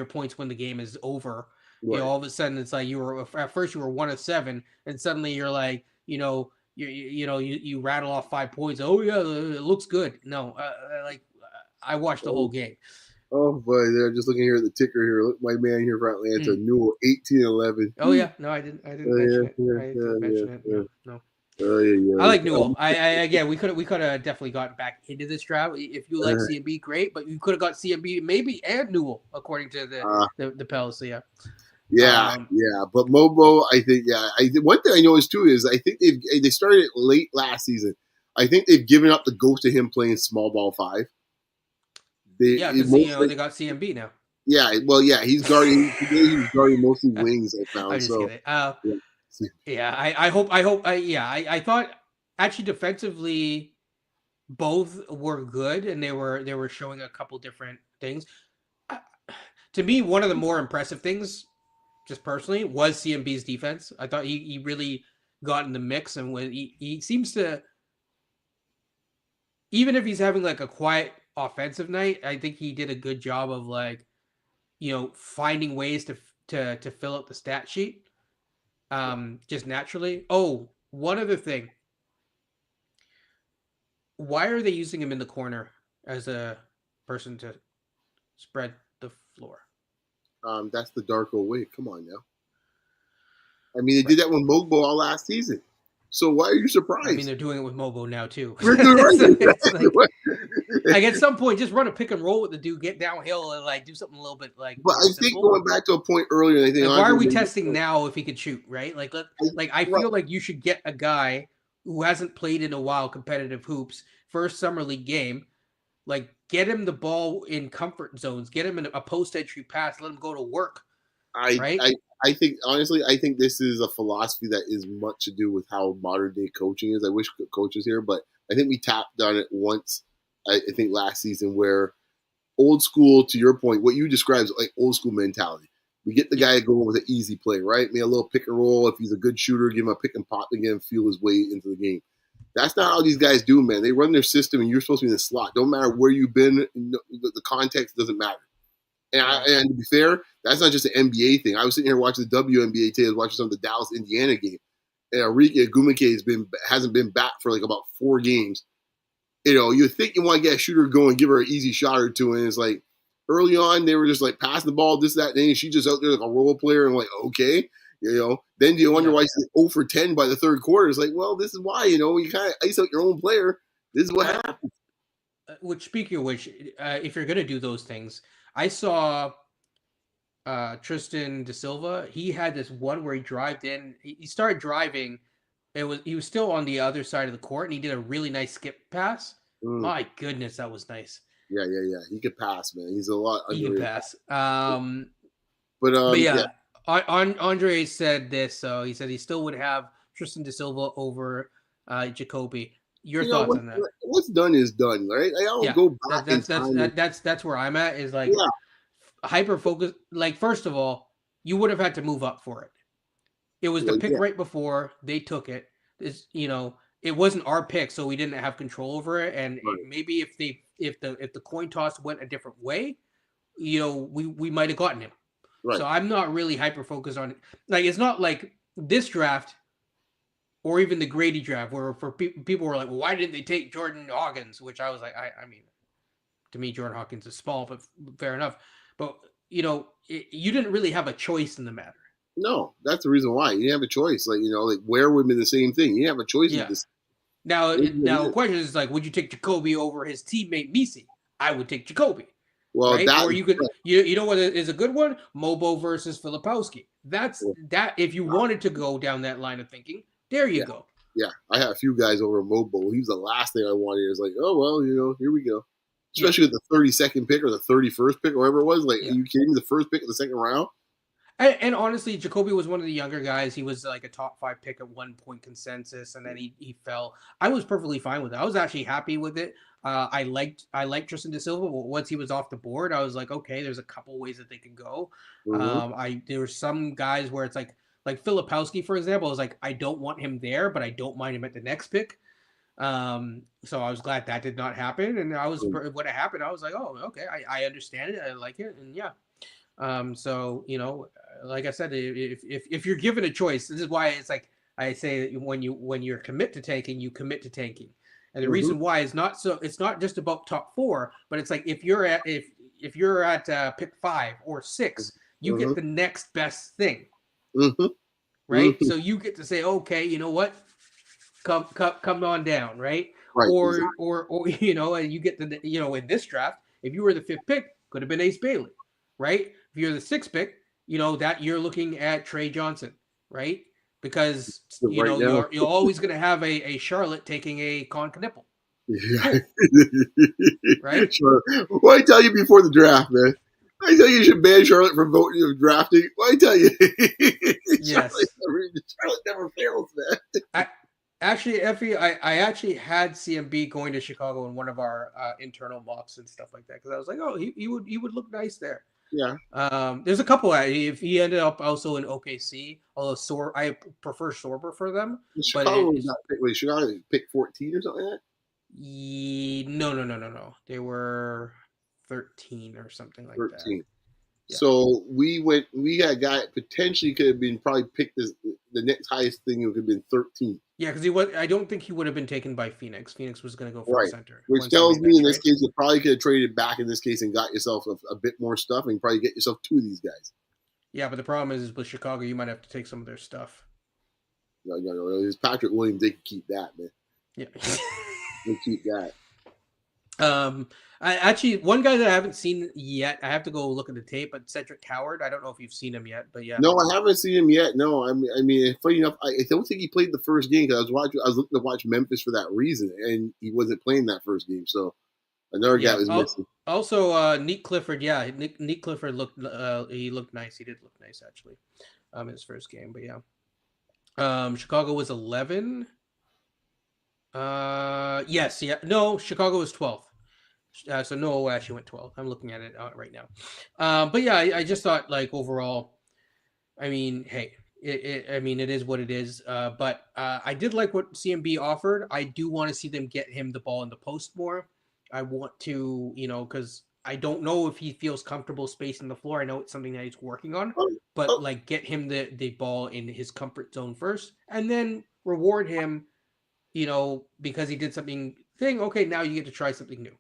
points when the game is over. right. All of a sudden it's like you were at first you were 1 of 7, and suddenly you're like, you rattle off 5 points. Oh yeah, it looks good. No, like I watched the whole Oh, game. oh boy, they're just looking here at the ticker here. Look, my man here for Atlanta, Mm. Newell, 18-11. Oh yeah, no, I didn't mention Yeah, it. yeah, I yeah, didn't yeah, mention it. yeah. No, no. Oh, yeah, I like yeah. Newell. I again, we could have definitely gotten back into this draft if you like Uh, CMB, great. But you could have got CMB maybe and Newell according to the uh, the Pels. So yeah. yeah, Um, yeah. But Mobo, I think, yeah. One thing I noticed too is I think they started it late last season. I think they've given up the ghost of him playing small ball five. yeah, They because most like, they got CMB now. yeah. Well, yeah. He's guarding today. He's guarding mostly wings. I I'm found just so. kidding. Yeah. Yeah, I thought actually defensively both were good, and they were showing a couple different things. Uh, to me, one of the more impressive things, just personally, was CMB's defense. I thought he really got in the mix, and when he seems to, even if he's having like a quiet offensive night, I think he did a good job of like finding ways to fill up the stat sheet just naturally. Oh, one other thing, why are they using him in the corner as a person to spread the floor? That's the Darko way. Come on now. I mean, they Right. did that with Mogbo all last season. So why are you I mean, surprised? they're doing it with Mobo now too. We're doing It's like, right. like at some point, just run a pick and roll with the dude, get downhill, and like do something a little bit like But more I think simple. going back to a point earlier, I think Like, why are Andre we made the testing point. now if he could shoot? Right? Like I Right. feel like you should get a guy who hasn't played in a while competitive hoops first summer league game. Like, get him the ball in comfort zones, get him in a post entry pass, let him go to work. I, Right? I, I think honestly, I think this is a philosophy that is much to do with how modern day coaching is. I wish coach was here, but I think we tapped on it once. I think last season where old school, to your point, what you described is like old school mentality. We get the Yeah. guy going with an easy play, right? Maybe a little pick and roll. If he's a good shooter, give him a pick and pop again, feel his way into the game. That's not how these guys do, man. They run their system, and you're supposed to be in the slot. Don't matter where you've been. The context doesn't matter. Right. And to be fair, that's not just an NBA thing. I was sitting here watching the WNBA today. I was watching some of the Dallas Indiana game, and Enrique Gumake hasn't been back for like about 4 games. You think you want to get a shooter going, give her an easy shot or two, and it's like early on they were just like passing the ball, this, that, and she just out there like a role player, and I'm like, okay. Then you wonder Yeah. why she's 0 for 10 by the third quarter. It's like, well, this is why, you kind of ice out your own player. This is what Uh, happens. which speaking of which, if you're gonna do those things, I saw Tristan De Silva. He had this one where he drived in. He started driving. He was still on the other side of the court, and he did a really nice skip pass. Mm, My goodness, that was nice. yeah, yeah, yeah. He could pass, man. He's a lot He can underrated. pass. But But yeah, yeah, Andre said this. So he said he still would have Tristan De Silva over Jacoby. Your thoughts what, on that? what's done is done, right? Like, I don't Yeah, go back in time. that's where I'm at. Is like Yeah, hyper focus. Like first of all, you would have had to move up for it. It was the well, pick yeah, right before they took it. It wasn't our pick, so we didn't have control over it. And right, maybe if the coin toss went a different way, we might have gotten him. right. So I'm not really hyper focused on it. Like it's not like this draft. or even the Grady draft, where for people were like, well, why didn't they take Jordan Hawkins? Which I was like, I mean, to me, Jordan Hawkins is small, but fair enough. But you didn't really have a choice in the matter. No, that's the reason why. You didn't have a choice. Like, like Ware would have been the same thing. You didn't have a choice with Yeah. this. Now, the question is like, would you take Jacoby over his teammate Misi? I would take Jacoby, Well, right? that Or you could, you know what is a good one? Mobo versus Filipowski. That's that. If you wanted to go down that line of thinking, there you yeah, go. yeah. I had a few guys over Mobile. He was the last thing I wanted. It was like, oh well, here we go. Yeah, Especially with the 32nd pick or the 31st pick, or whatever it was. Like, yeah. are you kidding me? The first pick of the second round. And honestly, Jacoby was one of the younger guys. He was like a top 5 pick at one point consensus, and then he fell. I was perfectly fine with it. I was actually happy with it. I liked Tristan Da Silva. But once he was off the board, I was like, okay, there's a couple ways that they can go. Mm-hmm. There were some guys where it's like Filipowski, for example. I was like, I don't want him there, but I don't mind him at the next pick. So I was glad that did not happen. And when it happened, I was like, oh, okay, I understand it. I like it, and yeah. So like I said, if you're given a choice, this is why it's like I say when you're commit to tanking, you commit to tanking. And the Mm-hmm. reason why is it's not just about top 4, but it's like if you're at pick 5 or 6, you Mm-hmm. get the next best thing, Mm-hmm. right? Mm-hmm. So you get to say, okay, you know what, come on down, right? Right. Or and you get the in this draft, if you were the 5th pick, could have been Ace Bailey, right? If you're the 6th pick, that you're looking at Trey Johnson, right? Because Right now. you're always going to have a Charlotte taking a Con Knipple. Yeah. Cool, right? Sure. What I tell you before the draft, man? I tell you should ban Charlotte from voting of drafting. What I tell you, Yes. Charlotte never fails, man. I actually, Effie, I actually had CMB going to Chicago in one of our internal mocks and stuff like that, because I was like, oh, he would look nice there. Yeah. There's a couple. If he ended up also in OKC, although I prefer Sorber for them, but Chicago got picked. Wait, Chicago picked 14 or something like that. no. They were 13 or something like that. 13. Yeah, So we got a guy potentially could have been probably picked as the next highest thing. It could have been 13. yeah, because he was. I don't think he would have been taken by Phoenix. Phoenix was going to go for a Right. center Which once they tells made that me in this trade. case, you probably could have traded back in this case and got yourself a bit more stuff and probably get yourself 2 of these guys. Yeah, but the problem is with Chicago, you might have to take some of their stuff. No. It's Patrick Williams. They can keep that, man. Yeah. They keep that. I actually, one guy that I haven't seen yet, I have to go look at the tape, but Cedric Coward. I don't know if you've seen him yet, but yeah. No, I haven't seen him yet. No, I mean, funny enough, I don't think he played the first game because I was looking to watch Memphis for that reason, and he wasn't playing that first game. So another guy was missing. Also, Nick Clifford. Yeah, Nick Clifford he looked nice. He did look nice actually, in his first game. But yeah, Chicago was 11. Yes, yeah. No, Chicago was 12th. So Noah actually went 12. I'm looking at it right now. But yeah, I just thought like overall, I mean, hey, it is what it is. But I did like what CMB offered. I do want to see them get him the ball in the post more. I want to, because I don't know if he feels comfortable spacing the floor. I know it's something that he's working on, but like get him the ball in his comfort zone first, and then reward him, because he did something. Okay, now you get to try something new.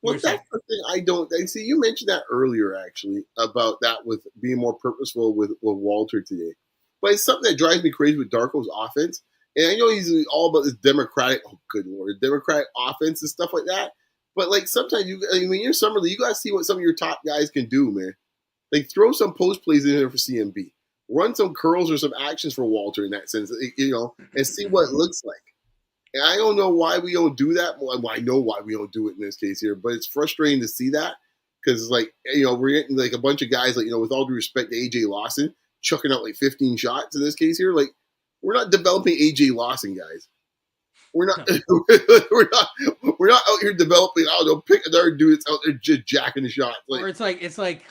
Well, that's the thing I don't. And see, you mentioned that earlier, actually, about that with being more purposeful with Walter today. But it's something that drives me crazy with Darko's offense. And I know he's all about this democratic, oh, good Lord, democratic offense and stuff like that. But, like, sometimes when you're summer league, you got to see what some of your top guys can do, man. Like, throw some post plays in there for CMB. Run some curls or some actions for Walter in that sense, and see what it looks like. And I don't know why we don't do that. Well, I know why we don't do it in this case here, but it's frustrating to see that because, like, we're getting like a bunch of guys, like, with all due respect to AJ Lawson, chucking out like 15 shots in this case here. Like, we're not developing AJ Lawson, guys. We're not. No. we're not out here developing. I don't know. Pick another dude that's out there just jacking the shots. Or it's like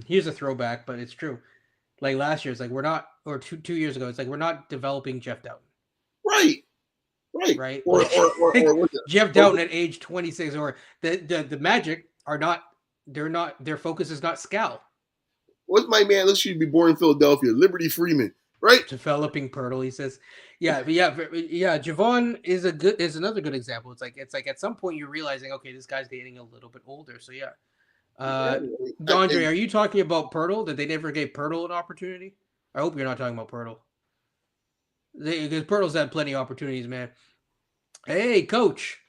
here's a throwback, but it's true. Like last year, it's like we're not, or 2 years ago, it's like we're not developing Jeff Doughton. Right. Or Jeff Doughton at age 26, or the Magic are not. They're not. Their focus is not Scal. What's my man? Let's should be born in Philadelphia. Liberty Freeman. right? Developing Pirtle, he says. Yeah, but yeah. Javon is another good example. It's like at some point you're realizing, okay, this guy's getting a little bit older. So yeah. Yeah, Uh, Andre, are you talking about Pirtle? That they never gave Pirtle an opportunity? I hope you're not talking about Pirtle. Because Pirtle's had plenty of opportunities, man. Hey, coach.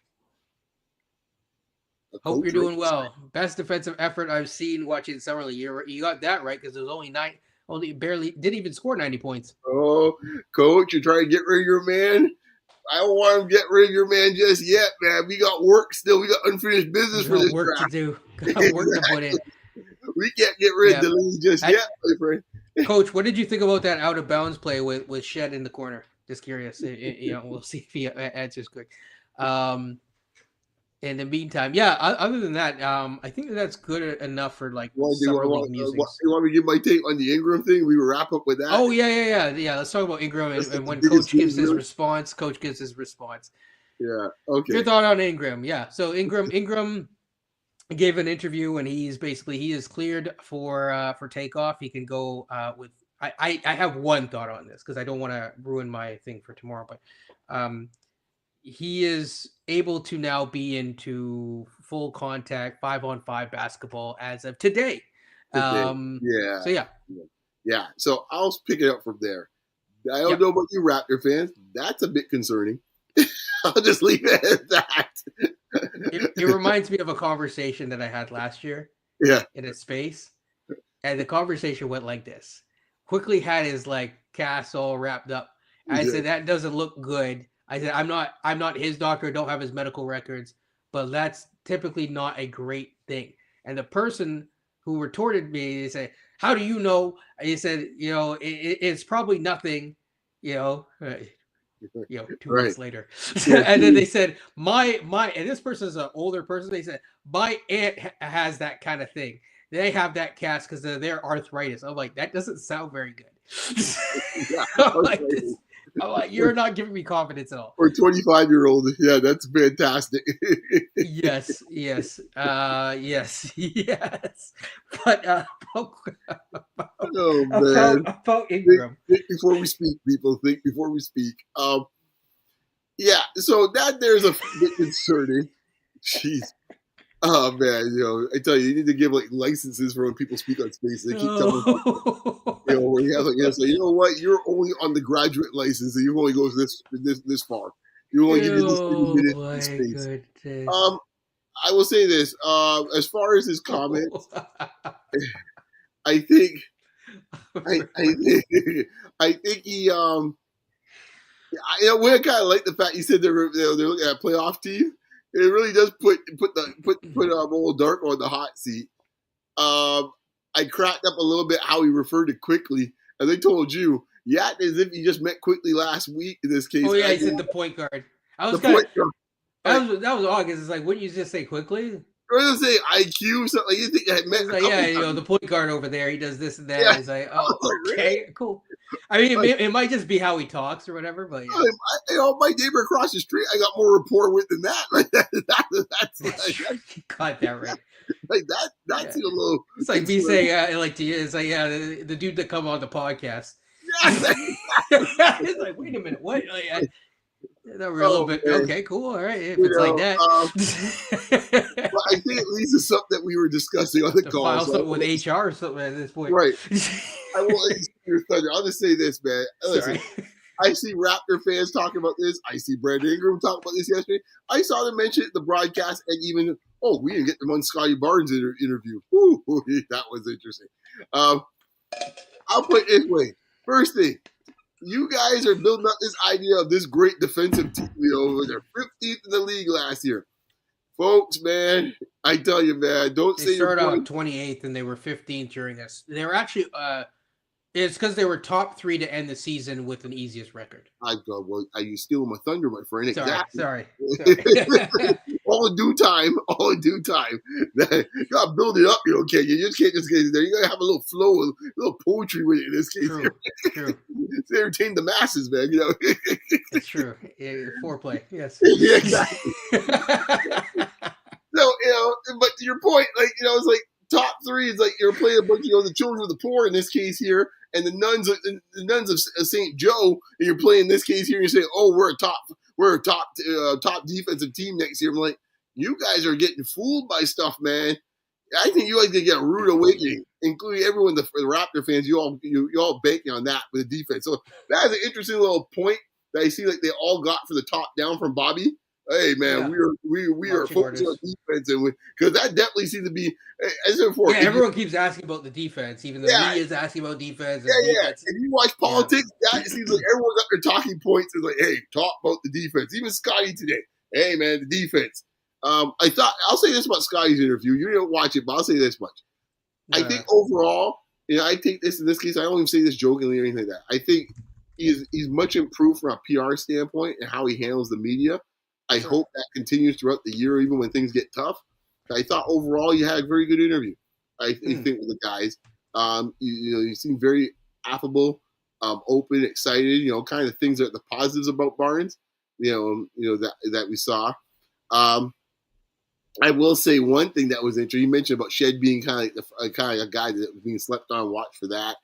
a Hope coach, you're right? doing well. Best defensive effort I've seen watching Summer League. You got that right because there's only barely didn't even score 90 points. Oh, coach, you're trying to get rid of your man. I don't want to get rid of your man just yet, man. We got work still. We got unfinished business We for got this work to draft. do. Got work to put Exactly. in. We can't get rid of Yeah. the league just I, yet, my friend. Coach, what did you think about that out of bounds play with Shed in the corner? Just curious. We'll see if he answers quick. Um, in the meantime, yeah. Other than that, I think that's good enough for like summer league musings. You want me to give my take on the Ingram thing? We will wrap up with that. Oh yeah. Let's talk about Ingram That's and like the when biggest Coach news, gives his really. response. Coach gives his response. Yeah. Your Okay. thought on Ingram? Yeah. So Ingram gave an interview and he is cleared for takeoff. He can go with. I have one thought on this because I don't want to ruin my thing for tomorrow, but he is able to now be into full contact 5-on-5 basketball as of today. Today. Yeah. So yeah, Yeah. So I'll pick it up from there. I don't yeah. know about you Raptor fans. That's a bit concerning. I'll just leave it at It that. reminds me of a conversation that I had last year Yeah. in a space, and the conversation went like this. Quickly had his like cast all wrapped up. I Yeah. said that doesn't look good. I said I'm not his doctor. Don't have his medical records, but that's typically not a great thing. And the person who retorted me, they said, "How do you know?" He said, it's probably nothing. You know, 2 weeks Right. later. Yeah. And then they said, my and this person is an older person. They said, my aunt has that kind of thing. They have that cast because of their arthritis. I'm like, that doesn't sound very good. Yeah. I'm like, Okay. this. I'm like, you're not giving me confidence at all. Or 25-year-old. Yeah, that's fantastic. Yes, yes. But Oh man. about Ingram. Think before we speak, people. Think before we speak. Yeah, so that there's a bit concerning. Jeez. Oh man, I tell you, you need to give like licenses for when people speak on space. They keep telling Oh, when you have like, so you know what? You're only on the graduate license, and you only go this far. You only give you this many oh minutes in my space. goodness. I will say this. As far as his comments, I think, I think, I think he, we kind of like the fact he said they're looking at a playoff team. It really does put old Dark on the hot seat. I cracked up a little bit how he referred to Quickly, and they told you, yeah, as if he just met Quickly last week. In this case, Oh yeah, he said the point guard. I the was kind of point guard. that was odd because it's like, wouldn't you just say quickly? I was gonna say IQ, something like you think I had met It's a like, couple yeah, times. the point guard over there, he does this and that. Yeah, It's like, I was oh, like, really? okay, cool. I mean, Like, it might just be how he talks or whatever, but yeah. my neighbor across the street, I got more rapport with than that. Like that's That's like, true. You got that right. that's Yeah. a little It's like me concerning. saying, like to you, it's like, yeah, the dude that come on the podcast. Yeah, It's like, wait a minute, what? Like, that we're a little oh bit man, okay, cool, all right, if you it's like know. that. But I think at least it's something that we were discussing on the To call. file So something with HR or something at this point. right, I will let you see your thunder. I'll just say this, man. Listen, Sorry. I see Raptor fans talking about this. I see Brandon Ingram talking about this yesterday. I saw them mention it in the broadcast, and even we didn't get them on Scotty Barnes' interview. Ooh, that was interesting. I'll put it this way. First thing, you guys are building up this idea of this great defensive team. They're 15th in the league last year, folks. Man, I tell you, man, don't They say you're started out 20. 28th and they were 15th during this. They were actually it's because they were top 3 to end the season with an easiest record. I go, well, are you stealing my thunder, my friend? Exactly. Sorry. All in due time. All in due time. You gotta build it up, okay? You just can't just get there. You gotta have a little flow, a little poetry with it in this case. True. To entertain the masses, man. That's true. Foreplay, yes. Yeah, exactly. So, but to your point, it's like top 3 is like you're playing a bunch of the children of the poor in this case here, and the nuns of St. Joe, and you're playing this case here, and you're saying, oh, we're a top defensive team next year. I'm like, you guys are getting fooled by stuff, man. I think you guys gonna get a rude awakening, including everyone, the Raptor fans. You all banking on that with the defense. So that is an interesting little point that I see like they all got for the top down from Bobby. Hey man, Yeah, we are marching focusing on orders. defense, and because that definitely seems to be, as I said before. Yeah, If you, everyone keeps asking about the defense. Even the yeah, media is asking about defense. And yeah. defense. If you watch Yeah, politics, that seems like everyone's up there talking points. Is like, hey, talk about the defense. Even Scotty today. Hey man, the defense. I thought I'll say this about Scotty's interview. You didn't watch it, but I'll say this much. I think no, overall, I take this in this case. I don't even say this jokingly or anything like that. I think he's much improved from a PR standpoint and how he handles the media. I sure. hope that continues throughout the year, even when things get tough. I thought overall you had a very good interview. I Mm, think with the guys, you seem very affable, open, excited. Kind of things that the positives about Barnes. That we saw. Um, I will say one thing that was interesting. You mentioned about Shed being kind of a guy that was being slept on. Watch for that.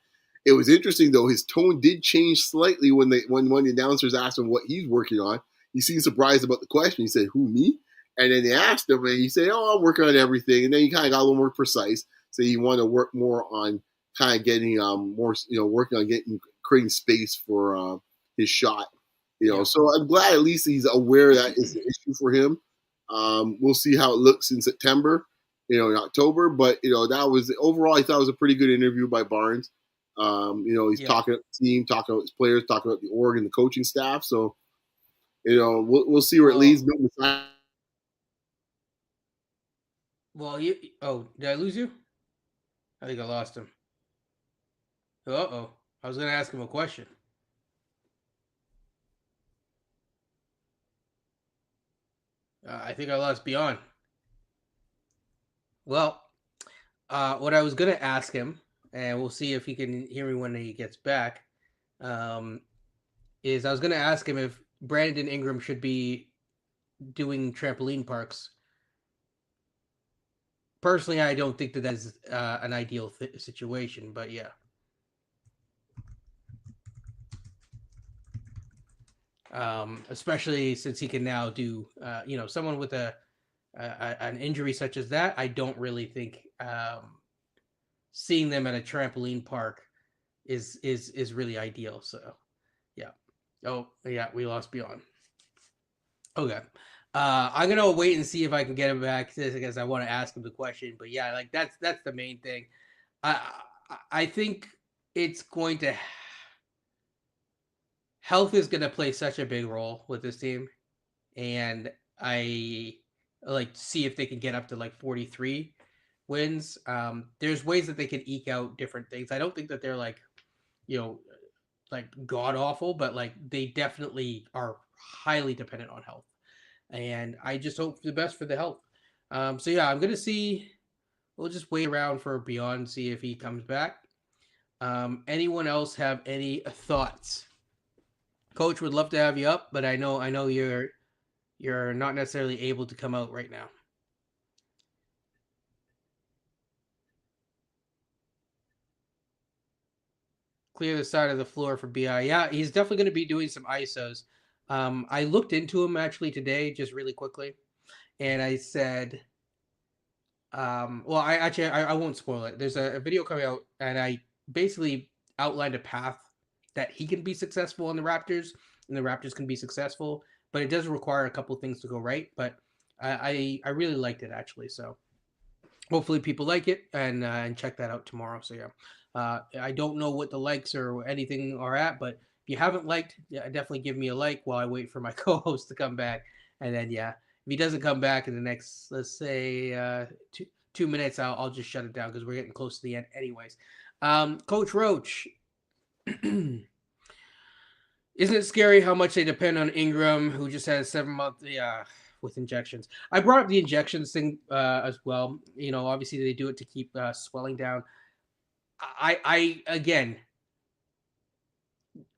It was interesting though. His tone did change slightly when one of the announcers asked him what he's working on. He seemed surprised about the question. He said, "Who, me?" And then they asked him, and he said, "Oh, I'm working on everything." And then he kind of got a little more precise. So he wanted to work more on kind of getting more, working on getting creating space for his shot. yeah. So I'm glad at least he's aware that it's an issue for him. We'll see how it looks in September, in October. But that was overall. I thought it was a pretty good interview by Barnes. He's Yeah. talking about the team, talking about his players, talking about the org and the coaching staff. So we'll see where it leads. Well, you. Oh, did I lose you? I think I lost him. Uh oh. I was gonna ask him a question. I think I lost Beyond. Well, what I was gonna ask him, and we'll see if he can hear me when he gets back. Um, is I was gonna ask him if Brandon Ingram should be doing trampoline parks. Personally, I don't think that is an ideal situation, but yeah. Especially since he can now do, someone with an injury such as that. I don't really think seeing them at a trampoline park is really ideal. So yeah. Oh yeah, we lost Beyond. Okay. I'm gonna wait and see if I can get him back to this because I want to ask him the question. But yeah, like that's the main thing. I think it's going to health is going to play such a big role with this team, and I like to see if they can get up to like 43 wins. There's ways that they can eke out different things. I don't think that they're you know like god awful, but like they definitely are highly dependent on health, and I just hope for the best for the health. So yeah, I'm gonna see. We'll just wait around for Beyond, see if he comes back. Anyone else have any thoughts? Coach would love to have you up, but I know you're not necessarily able to come out right now. Clear the side of the floor for Bi. Yeah, he's definitely going to be doing some ISOs. I looked into him actually today, just really quickly, and I said, well, I won't spoil it. There's a video coming out, and I basically outlined a path that he can be successful in the Raptors, and the Raptors can be successful, but it does require a couple things to go right. But I really liked it actually, so hopefully people like it and check that out tomorrow. So yeah, I don't know what the likes or anything are at, but if you haven't liked, yeah, definitely give me a like while I wait for my co-host to come back, and then yeah, if he doesn't come back in the next, let's say, 2 minutes, I'll just shut it down because we're getting close to the end, anyways. Coach Roach, isn't it scary how much they depend on Ingram, who just had a 7 month, yeah, with injections? I brought up the injections thing as well. Obviously they do it to keep swelling down. I again,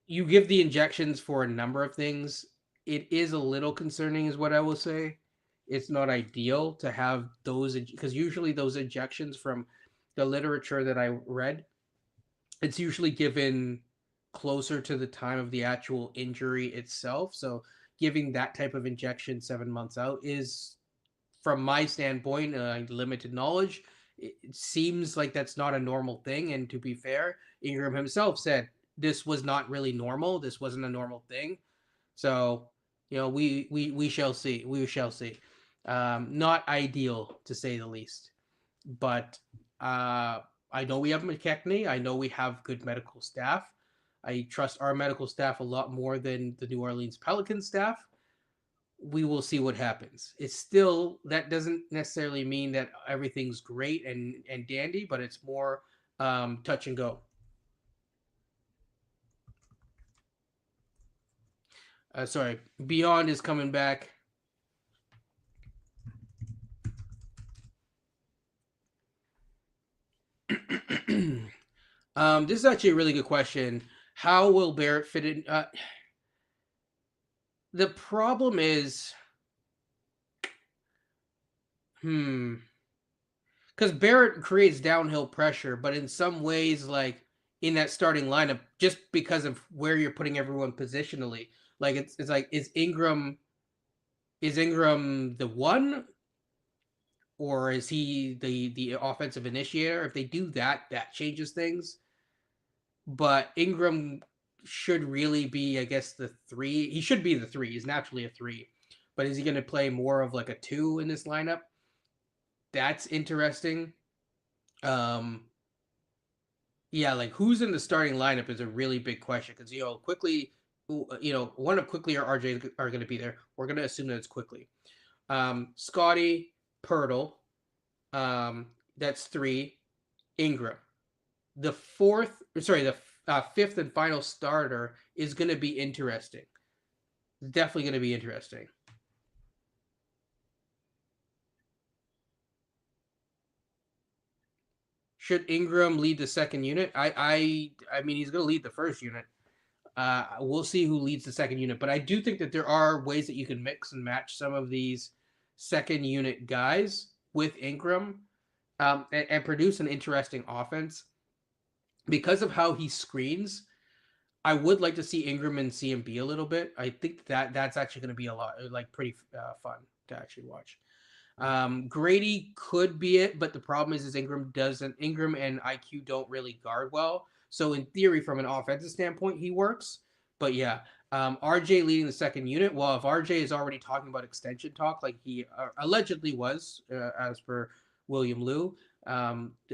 you give the injections for a number of things. It is a little concerning, is what I will say. It's not ideal to have those because usually those injections from the literature that I read It's usually given closer to the time of the actual injury itself. So giving that type of injection 7 months out is, from my standpoint, limited knowledge, it seems like that's not a normal thing. And to be fair, Ingram himself said this was not really normal. This wasn't a normal thing. So, we shall see. We shall see. Not ideal to say the least, but I know we have McKechnie. I know we have good medical staff. I trust our medical staff a lot more than the New Orleans Pelicans staff. We will see what happens. It's still, that doesn't necessarily mean that everything's great and dandy, but it's more touch and go. Sorry, Beyond is coming back. This is actually a really good question. How will Barrett fit in? The problem is, hmm, because Barrett creates downhill pressure, but in some ways, like in that starting lineup, just because of where you're putting everyone positionally, like it's like is Ingram the one, or is he the offensive initiator? If they do that, that changes things. But Ingram should really be, I guess, the three. He should be the three. He's naturally a three. But is he going to play more of like a two in this lineup? That's interesting. Um, yeah, like who's in the starting lineup is a really big question because quickly, one of Quickly or RJ are going to be there. We're going to assume that it's Quickly. Scotty, Pirtle, that's three. Ingram. The fifth and final starter is going to be interesting. Definitely going to be interesting. Should Ingram lead the second unit? I mean, he's going to lead the first unit. We'll see who leads the second unit, but I do think that there are ways that you can mix and match some of these second unit guys with Ingram, and produce an interesting offense because of how he screens. I would like to see Ingram and CMB a little bit. I think that that's actually going to be a lot, like pretty fun to actually watch. Grady could be it, but the problem is Ingram and IQ don't really guard well. So in theory, from an offensive standpoint, he works. But yeah, RJ leading the second unit. Well, if RJ is already talking about extension talk, like he allegedly was, as per William Liu,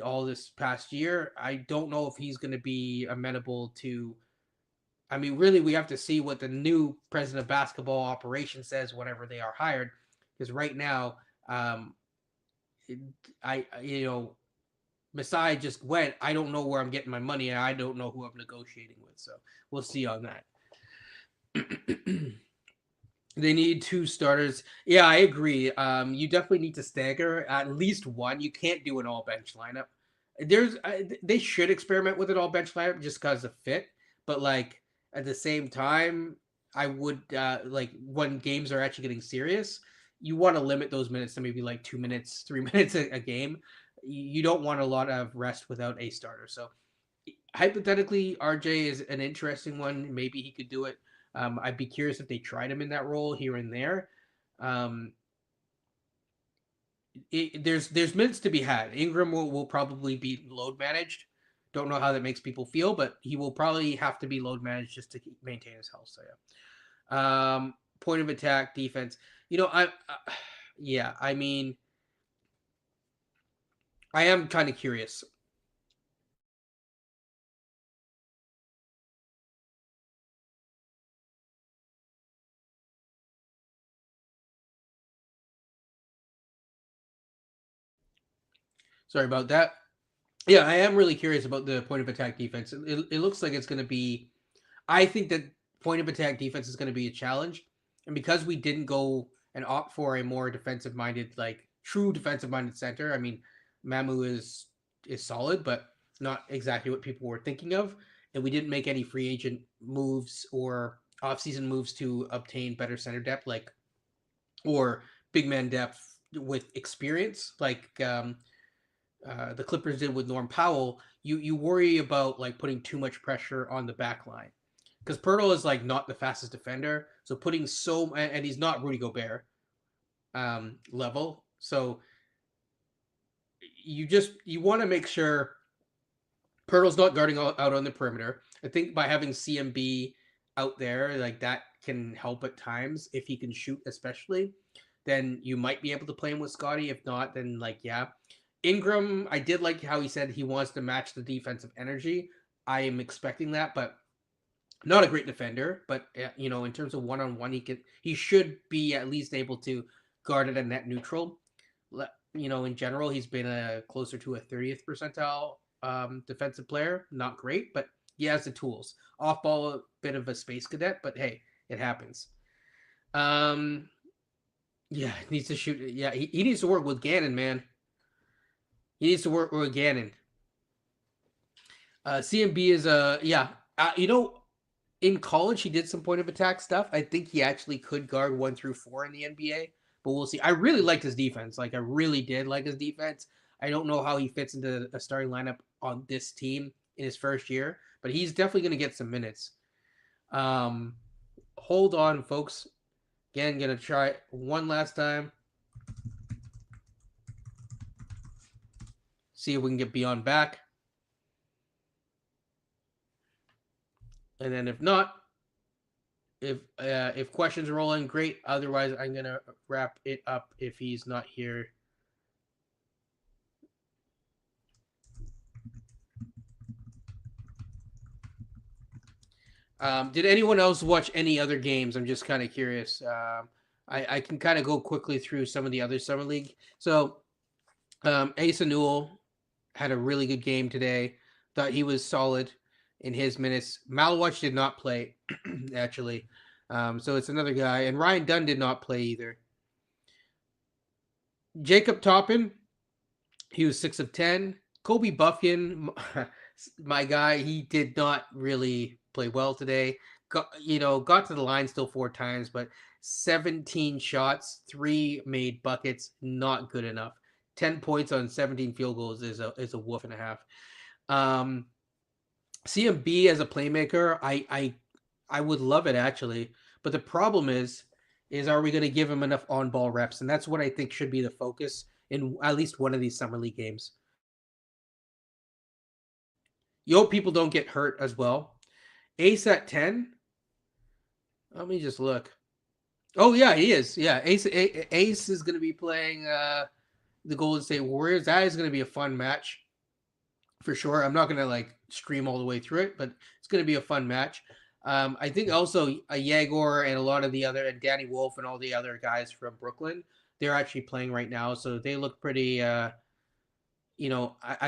all this past year, I don't know if he's going to be amenable to. I mean, really, we have to see what the new president of basketball operations says whenever they are hired, because right now, um, I Masai just went. I don't know where I'm getting my money, and I don't know who I'm negotiating with. So we'll see on that. They need two starters. Yeah, I agree. You definitely need to stagger at least one. You can't do an all bench lineup. They should experiment with an all bench lineup just because of fit. But like at the same time, I would like when games are actually getting serious, you want to limit those minutes to maybe like 2 minutes, 3 minutes a game. You don't want a lot of rest without a starter. So hypothetically, RJ is an interesting one. Maybe he could do it. I'd be curious if they tried him in that role here and there. Um, there's minutes to be had. Ingram will probably be load managed. Don't know how that makes people feel, but he will probably have to be load managed just to maintain his health. So yeah. Point of attack defense. Yeah. I mean, I am kind of curious. Sorry about that. Yeah, I am really curious about the point of attack defense. It looks like it's going to be. I think that point of attack defense is going to be a challenge, and because we didn't go and opt for a more defensive minded, like true defensive minded center. I mean, Mamu is solid, but not exactly what people were thinking of, and we didn't make any free agent moves or offseason moves to obtain better center depth, like or big man depth with experience, like the Clippers did with Norm Powell. you worry about like putting too much pressure on the back line because Pirtle is like not the fastest defender, so putting and he's not Rudy Gobert level, so you want to make sure Pirtle's not guarding out on the perimeter. I think by having CMB out there, like that can help at times if he can shoot, especially. Then you might be able to play him with Scotty. If not, then like yeah, Ingram. I did like how he said he wants to match the defensive energy. I am expecting that, but not a great defender. But in terms of one on one, he should be at least able to guard at a net neutral. In general, he's been closer to a 30th percentile defensive player. Not great, but he has the tools. Off ball, a bit of a space cadet, but hey, it happens. Yeah, needs to shoot. Yeah, he needs to work with Gannon, man. He needs to work with Gannon. CMB is in college he did some point of attack stuff. I think he actually could guard 1 through 4 in the NBA, but we'll see. I really liked his defense. Like I really did like his defense. I don't know how he fits into a starting lineup on this team in his first year, but he's definitely going to get some minutes. Hold on, folks. Again, gonna try one last time. See if we can get Beyond back. And then if not, if questions roll in, great. Otherwise, I'm gonna wrap it up if he's not here. Did anyone else watch any other games? I'm just kind of curious. I can kind of go quickly through some of the other summer league. So, Asa Newell had a really good game today. Thought he was solid in his minutes. Malwatch did not play, actually. So it's another guy. And Ryan Dunn did not play either. Jacob Toppin, he was 6 of 10. Kobe Buffkin, my guy, he did not really play well today. Got to the line still 4 times, but 17 shots, 3 made buckets, not good enough. 10 points on 17 field goals is a wolf and a half. CMB as a playmaker, I would love it actually, but the problem is are we going to give him enough on-ball reps? And that's what I think should be the focus in at least one of these summer league games. You hope people don't get hurt as well. Ace at 10. Let me just look. Oh yeah, he is. Yeah, Ace is going to be playing the Golden State Warriors. That is going to be a fun match for sure. I'm not going to like stream all the way through it, but it's going to be a fun match. I think also Yegor and a lot of the other, and Danny Wolf and all the other guys from Brooklyn, they're actually playing right now, so they look pretty. I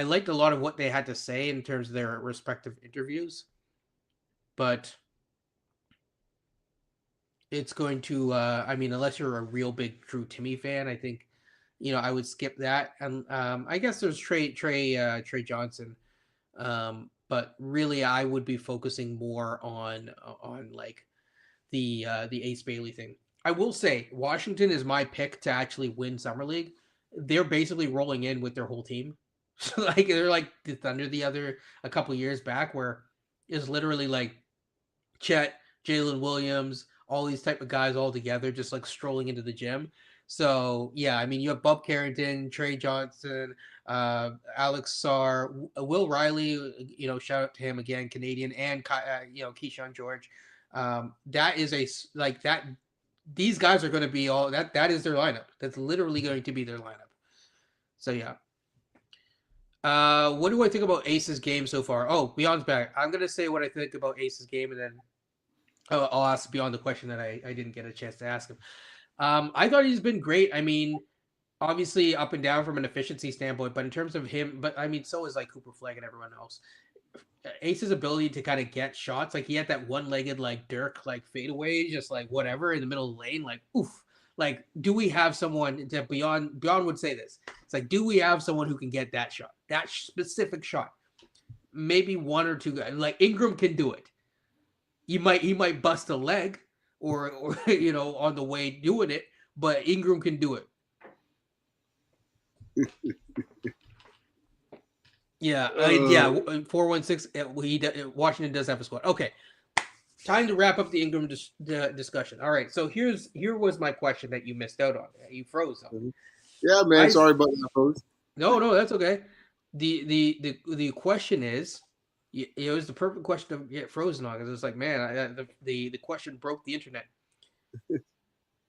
liked a lot of what they had to say in terms of their respective interviews, but it's going to. Unless you're a real big Drew Timmy fan, I think, I would skip that. And I guess there's Trey Johnson. But really, I would be focusing more on like the Ace Bailey thing. I will say Washington is my pick to actually win Summer League. They're basically rolling in with their whole team. So like they're like the Thunder a couple years back, where it's literally like Chet, Jalen Williams, all these type of guys all together, just like strolling into the gym. So yeah, you have Bob Carrington, Trey Johnson, Alex Sarr, Will Riley. Shout out to him again, Canadian, and Keyshawn George. That is like that. These guys are going to be all that. That is their lineup. That's literally going to be their lineup. So yeah. What do I think about Ace's game so far? Oh, Beyond's back. I'm gonna say what I think about Ace's game, and then I'll ask Beyond the question that I didn't get a chance to ask him. I thought he's been great. Obviously up and down from an efficiency standpoint, but in terms of him, so is like Cooper Flag and everyone else. Ace's ability to kind of get shots, like he had that one-legged like Dirk like fadeaway, just like whatever in the middle of the lane, like oof. Like, do we have someone that Beyond would say this? It's like, do we have someone who can get that shot, that specific shot? Maybe one or two guys. Like Ingram can do it. He might bust a leg or on the way doing it, but Ingram can do it. Yeah, 416. Washington does have a squad. Okay, time to wrap up the Ingram discussion. All right, so here was my question that you missed out on. You froze on me. Mhm. Yeah, man. I Sorry about that, folks. no, that's okay. The question is, it was the perfect question to get frozen on because it was like, man, the question broke the internet.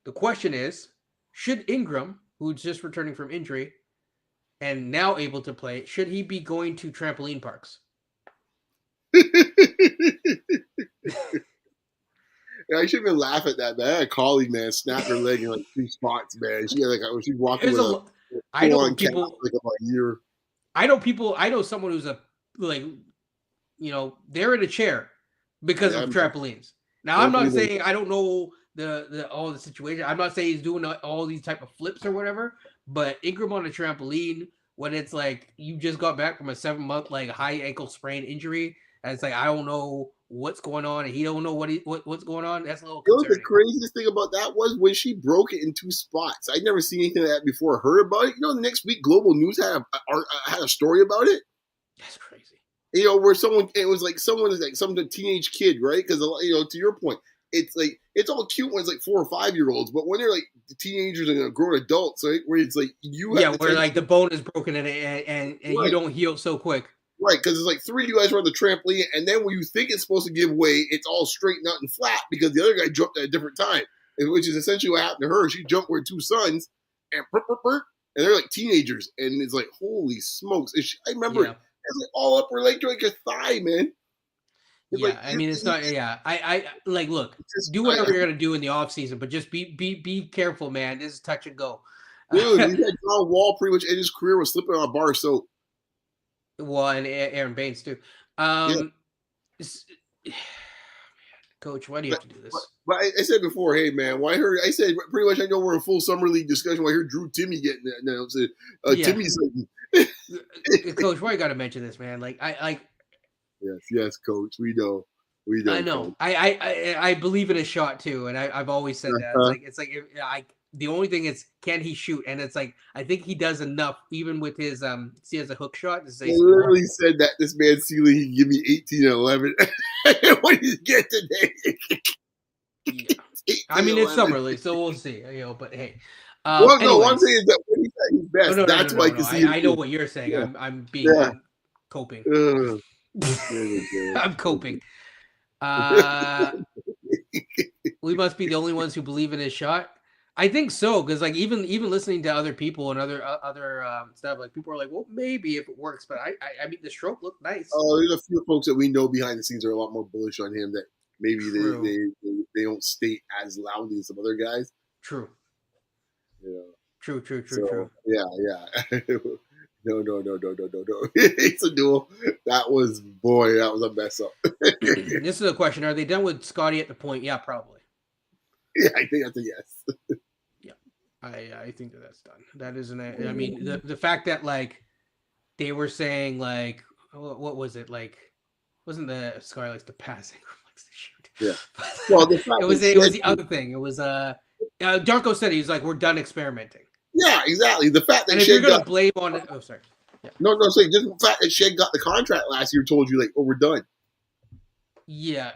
The question is, should Ingram, who's just returning from injury and now able to play, should he be going to trampoline parks? Yeah, I shouldn't even laugh at that, man. I had a colleague, man, snapped her leg in like 2 spots, man. She had like she's walking There's with a I full know on cast people. like about a year. I know someone who's a like they're in a chair because Yeah, of man. trampolines. Now I'm Hopefully not they. saying I don't know the all the situation. I'm not saying he's doing all these type of flips or whatever. But Ingram on a trampoline when it's like you just got back from a 7 month like high ankle sprain injury, and it's like I don't know what's going on, and he don't know what's going on. That's a little You know what the concerning. craziest thing about that was when she broke it in 2 spots. I'd never seen anything like that before. Heard about it. You know, the next week, Global News had a story about it. That's crazy. You know, where it was like someone is like some teenage kid, right? Because to your point, it's like it's all cute when it's like 4 or 5 year olds, but when they're like teenagers and grown adults, right? Where it's like you have Yeah, the where like tendency, the bone is broken and you right? don't heal so quick. Right, because it's like three of you guys were on the trampoline, and then when you think it's supposed to give way, it's all straightened out and flat because the other guy jumped at a different time, which is essentially what happened to her. She jumped with her two sons, and and they're like teenagers, and it's like holy smokes! I remember Yeah. it's like all up her leg to like her thigh, man. It's like Yeah, I mean it's not. Yeah, I like look, just do whatever you're gonna do in the off season, but just be careful, man. This is touch and go. dude, we had John Wall pretty much in his career was slipping on a bar soap. Well, and Aaron Baines too. Yeah, Um, Coach, why do you but have to do this? I said before, hey man, why heard I said pretty much I know we're in full summer league discussion. Why I heard Drew Timmy getting that now? Yeah, Timmy's like, Coach, why you got to mention this, man? Like yes, coach, we I know, know. coach. I believe in a shot too, and I've always said that. Uh-huh. It's like I the only thing is can he shoot, and it's like I think he does enough even with his he has a hook shot to I say score. literally said that this man's ceiling he can give me 18 and 11. What did you get today? Yeah, 18 I and mean it's 11. summer league, so we'll see. But hey, Well, no, what I'm saying anyways, is that when he's at his oh best, no that's why I can no. see him. I know what you're saying. Yeah, I'm yeah. coping. Uh, yeah, I'm coping. Uh, we must be the only ones who believe in his shot. I think so because like even listening to other people and other stuff, like people are like, well, maybe if it works, but I mean the stroke looked nice. there's a few folks that we know behind the scenes are a lot more bullish on him that maybe True, they don't state as loudly as some other guys. true, Yeah. true. So yeah. No. It's a duel. That was a mess up. This is a question: are they done with Scotty at the point? Yeah, probably. Yeah, I think that's a yes. Yeah, I think that's done. That isn't. I mean the fact that like they were saying like what was it like? Wasn't the Scotty likes to pass? Ingram likes to shoot. Yeah. Well, the it fact was that it was Shed, the other thing. It was Darko said he's like we're done experimenting. yeah, exactly. The fact And that if you're Shed gonna got blame on it, oh sorry, yeah, no, say just the fact that Shed got the contract last year told you like, oh, we're done. yeah.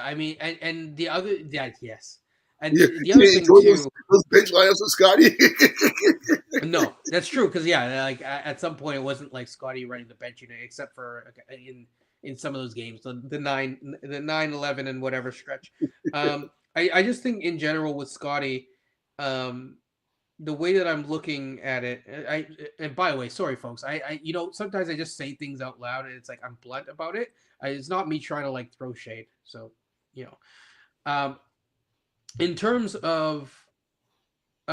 I mean, and the other, yeah, yes, and Yeah, the other you thing enjoy too. those bench lineups with Scotty. No, that's true because yeah, like at some point it wasn't like Scotty running the bench unit except for in some of those games, the 9-11 and whatever stretch. I just think in general with Scotty, um, the way that I'm looking at it, and by the way, sorry folks, I sometimes I just say things out loud and it's like I'm blunt about it. It's not me trying to like throw shade. So, you know, um, in terms of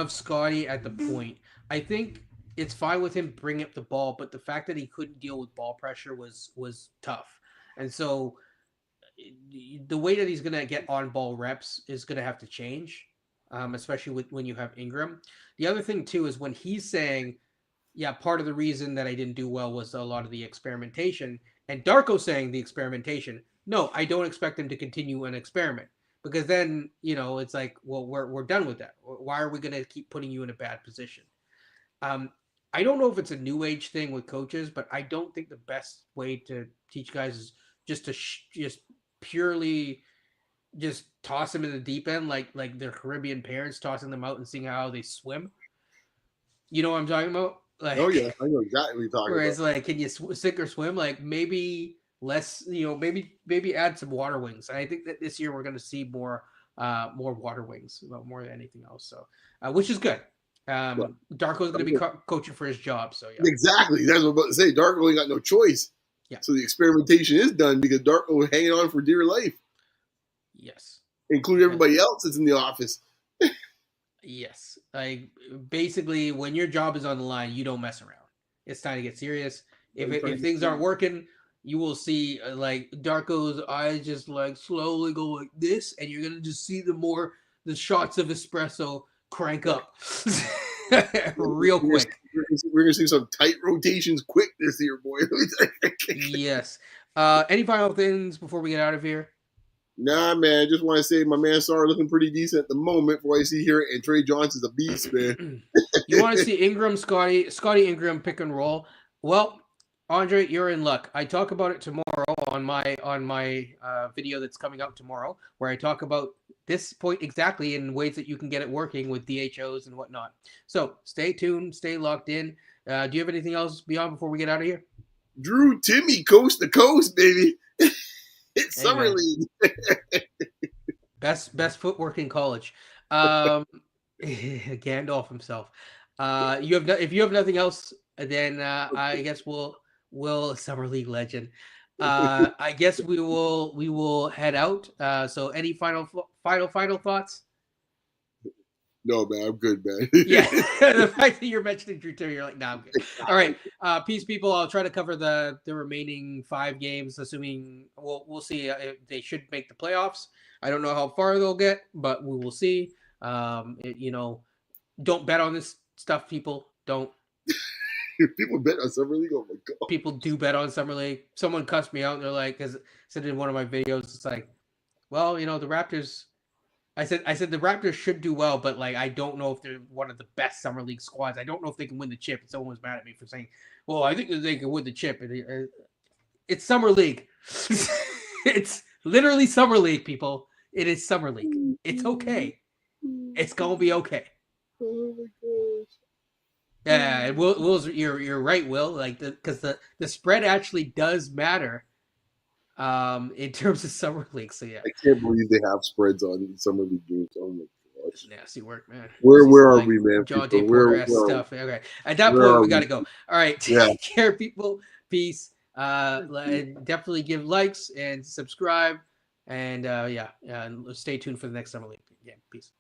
Scotty at the point, I think it's fine with him bringing up the ball, but the fact that he couldn't deal with ball pressure was tough, and so the way that he's going to get on ball reps is going to have to change, especially when you have Ingram. The other thing too is when he's saying, "Yeah, part of the reason that I didn't do well was a lot of the experimentation," and Darko saying the experimentation. No, I don't expect him to continue an experiment because then it's like, well, we're done with that. Why are we going to keep putting you in a bad position? Um, I don't know if it's a new age thing with coaches, but I don't think the best way to teach guys is just to just purely just toss them in the deep end, like their Caribbean parents tossing them out and seeing how they swim. You know what I'm talking about? Oh Like, yeah, I know exactly what you're talking about. whereas like, can you sink or swim? Like maybe less, maybe add some water wings. And I think that this year we're going to see more water wings, more than anything else. So, which is good. But, Darko's going to be coaching for his job. So yeah, exactly. That's what I'm about to say. Darko ain't got no choice. yeah, So the experimentation is done because Darko hanging on for dear life, yes, including everybody else that's in the office. yes. Like basically, when your job is on the line, you don't mess around. It's time to get serious. If things aren't working, you will see like Darko's eyes just like slowly go like this, and you're gonna just see the shots of espresso crank up real quick. We're gonna see some tight rotations quick this year, boy. Yes. Any final things before we get out of here? Nah, man. I just want to say my man Sarr looking pretty decent at the moment. For what I see here, and Trey Johnson's a beast, man. You want to see Ingram, Scotty Ingram pick and roll? Well, Andre, you're in luck. I talk about it tomorrow on my video that's coming out tomorrow, where I talk about this point exactly in ways that you can get it working with DHOs and whatnot. So stay tuned, stay locked in. Do you have anything else beyond before we get out of here? Drew Timmy, coast to coast, baby. It's Hey, summer man. league. Best footwork in college. Gandalf himself. If you have nothing else, then I guess we'll summer league legend. I guess we will head out. So any final thoughts? No, man, I'm good, man. Yeah, the fact that you're mentioning Drew Terry, you're like, nah, I'm good. All right, peace, people. I'll try to cover the remaining 5 games, assuming we'll see if they should make the playoffs. I don't know how far they'll get, but we will see. Don't bet on this stuff, people. Don't. People bet on summer league. Oh my god. People do bet on summer league. Someone cussed me out, and they're like, because said in one of my videos, it's like, well, the Raptors. I said the Raptors should do well, but like I don't know if they're one of the best summer league squads. I don't know if they can win the chip. And someone was mad at me for saying, "Well, I think that they can win the chip." It's summer league. It's literally summer league, people. It is summer league. It's okay. It's gonna be okay. Oh my gosh. Yeah, Will's you're right, Will. Like because the spread actually does matter. In terms of summer league. So yeah. I can't believe they have spreads on summer league games. Oh my gosh. Nasty work, man. Where are Like we, man? John People? Day Porter stuff. Okay. At that Where point, are we got we? to go. All right. Yeah. Take care, people. Peace. Definitely give likes and subscribe. And stay tuned for the next summer league game. Peace.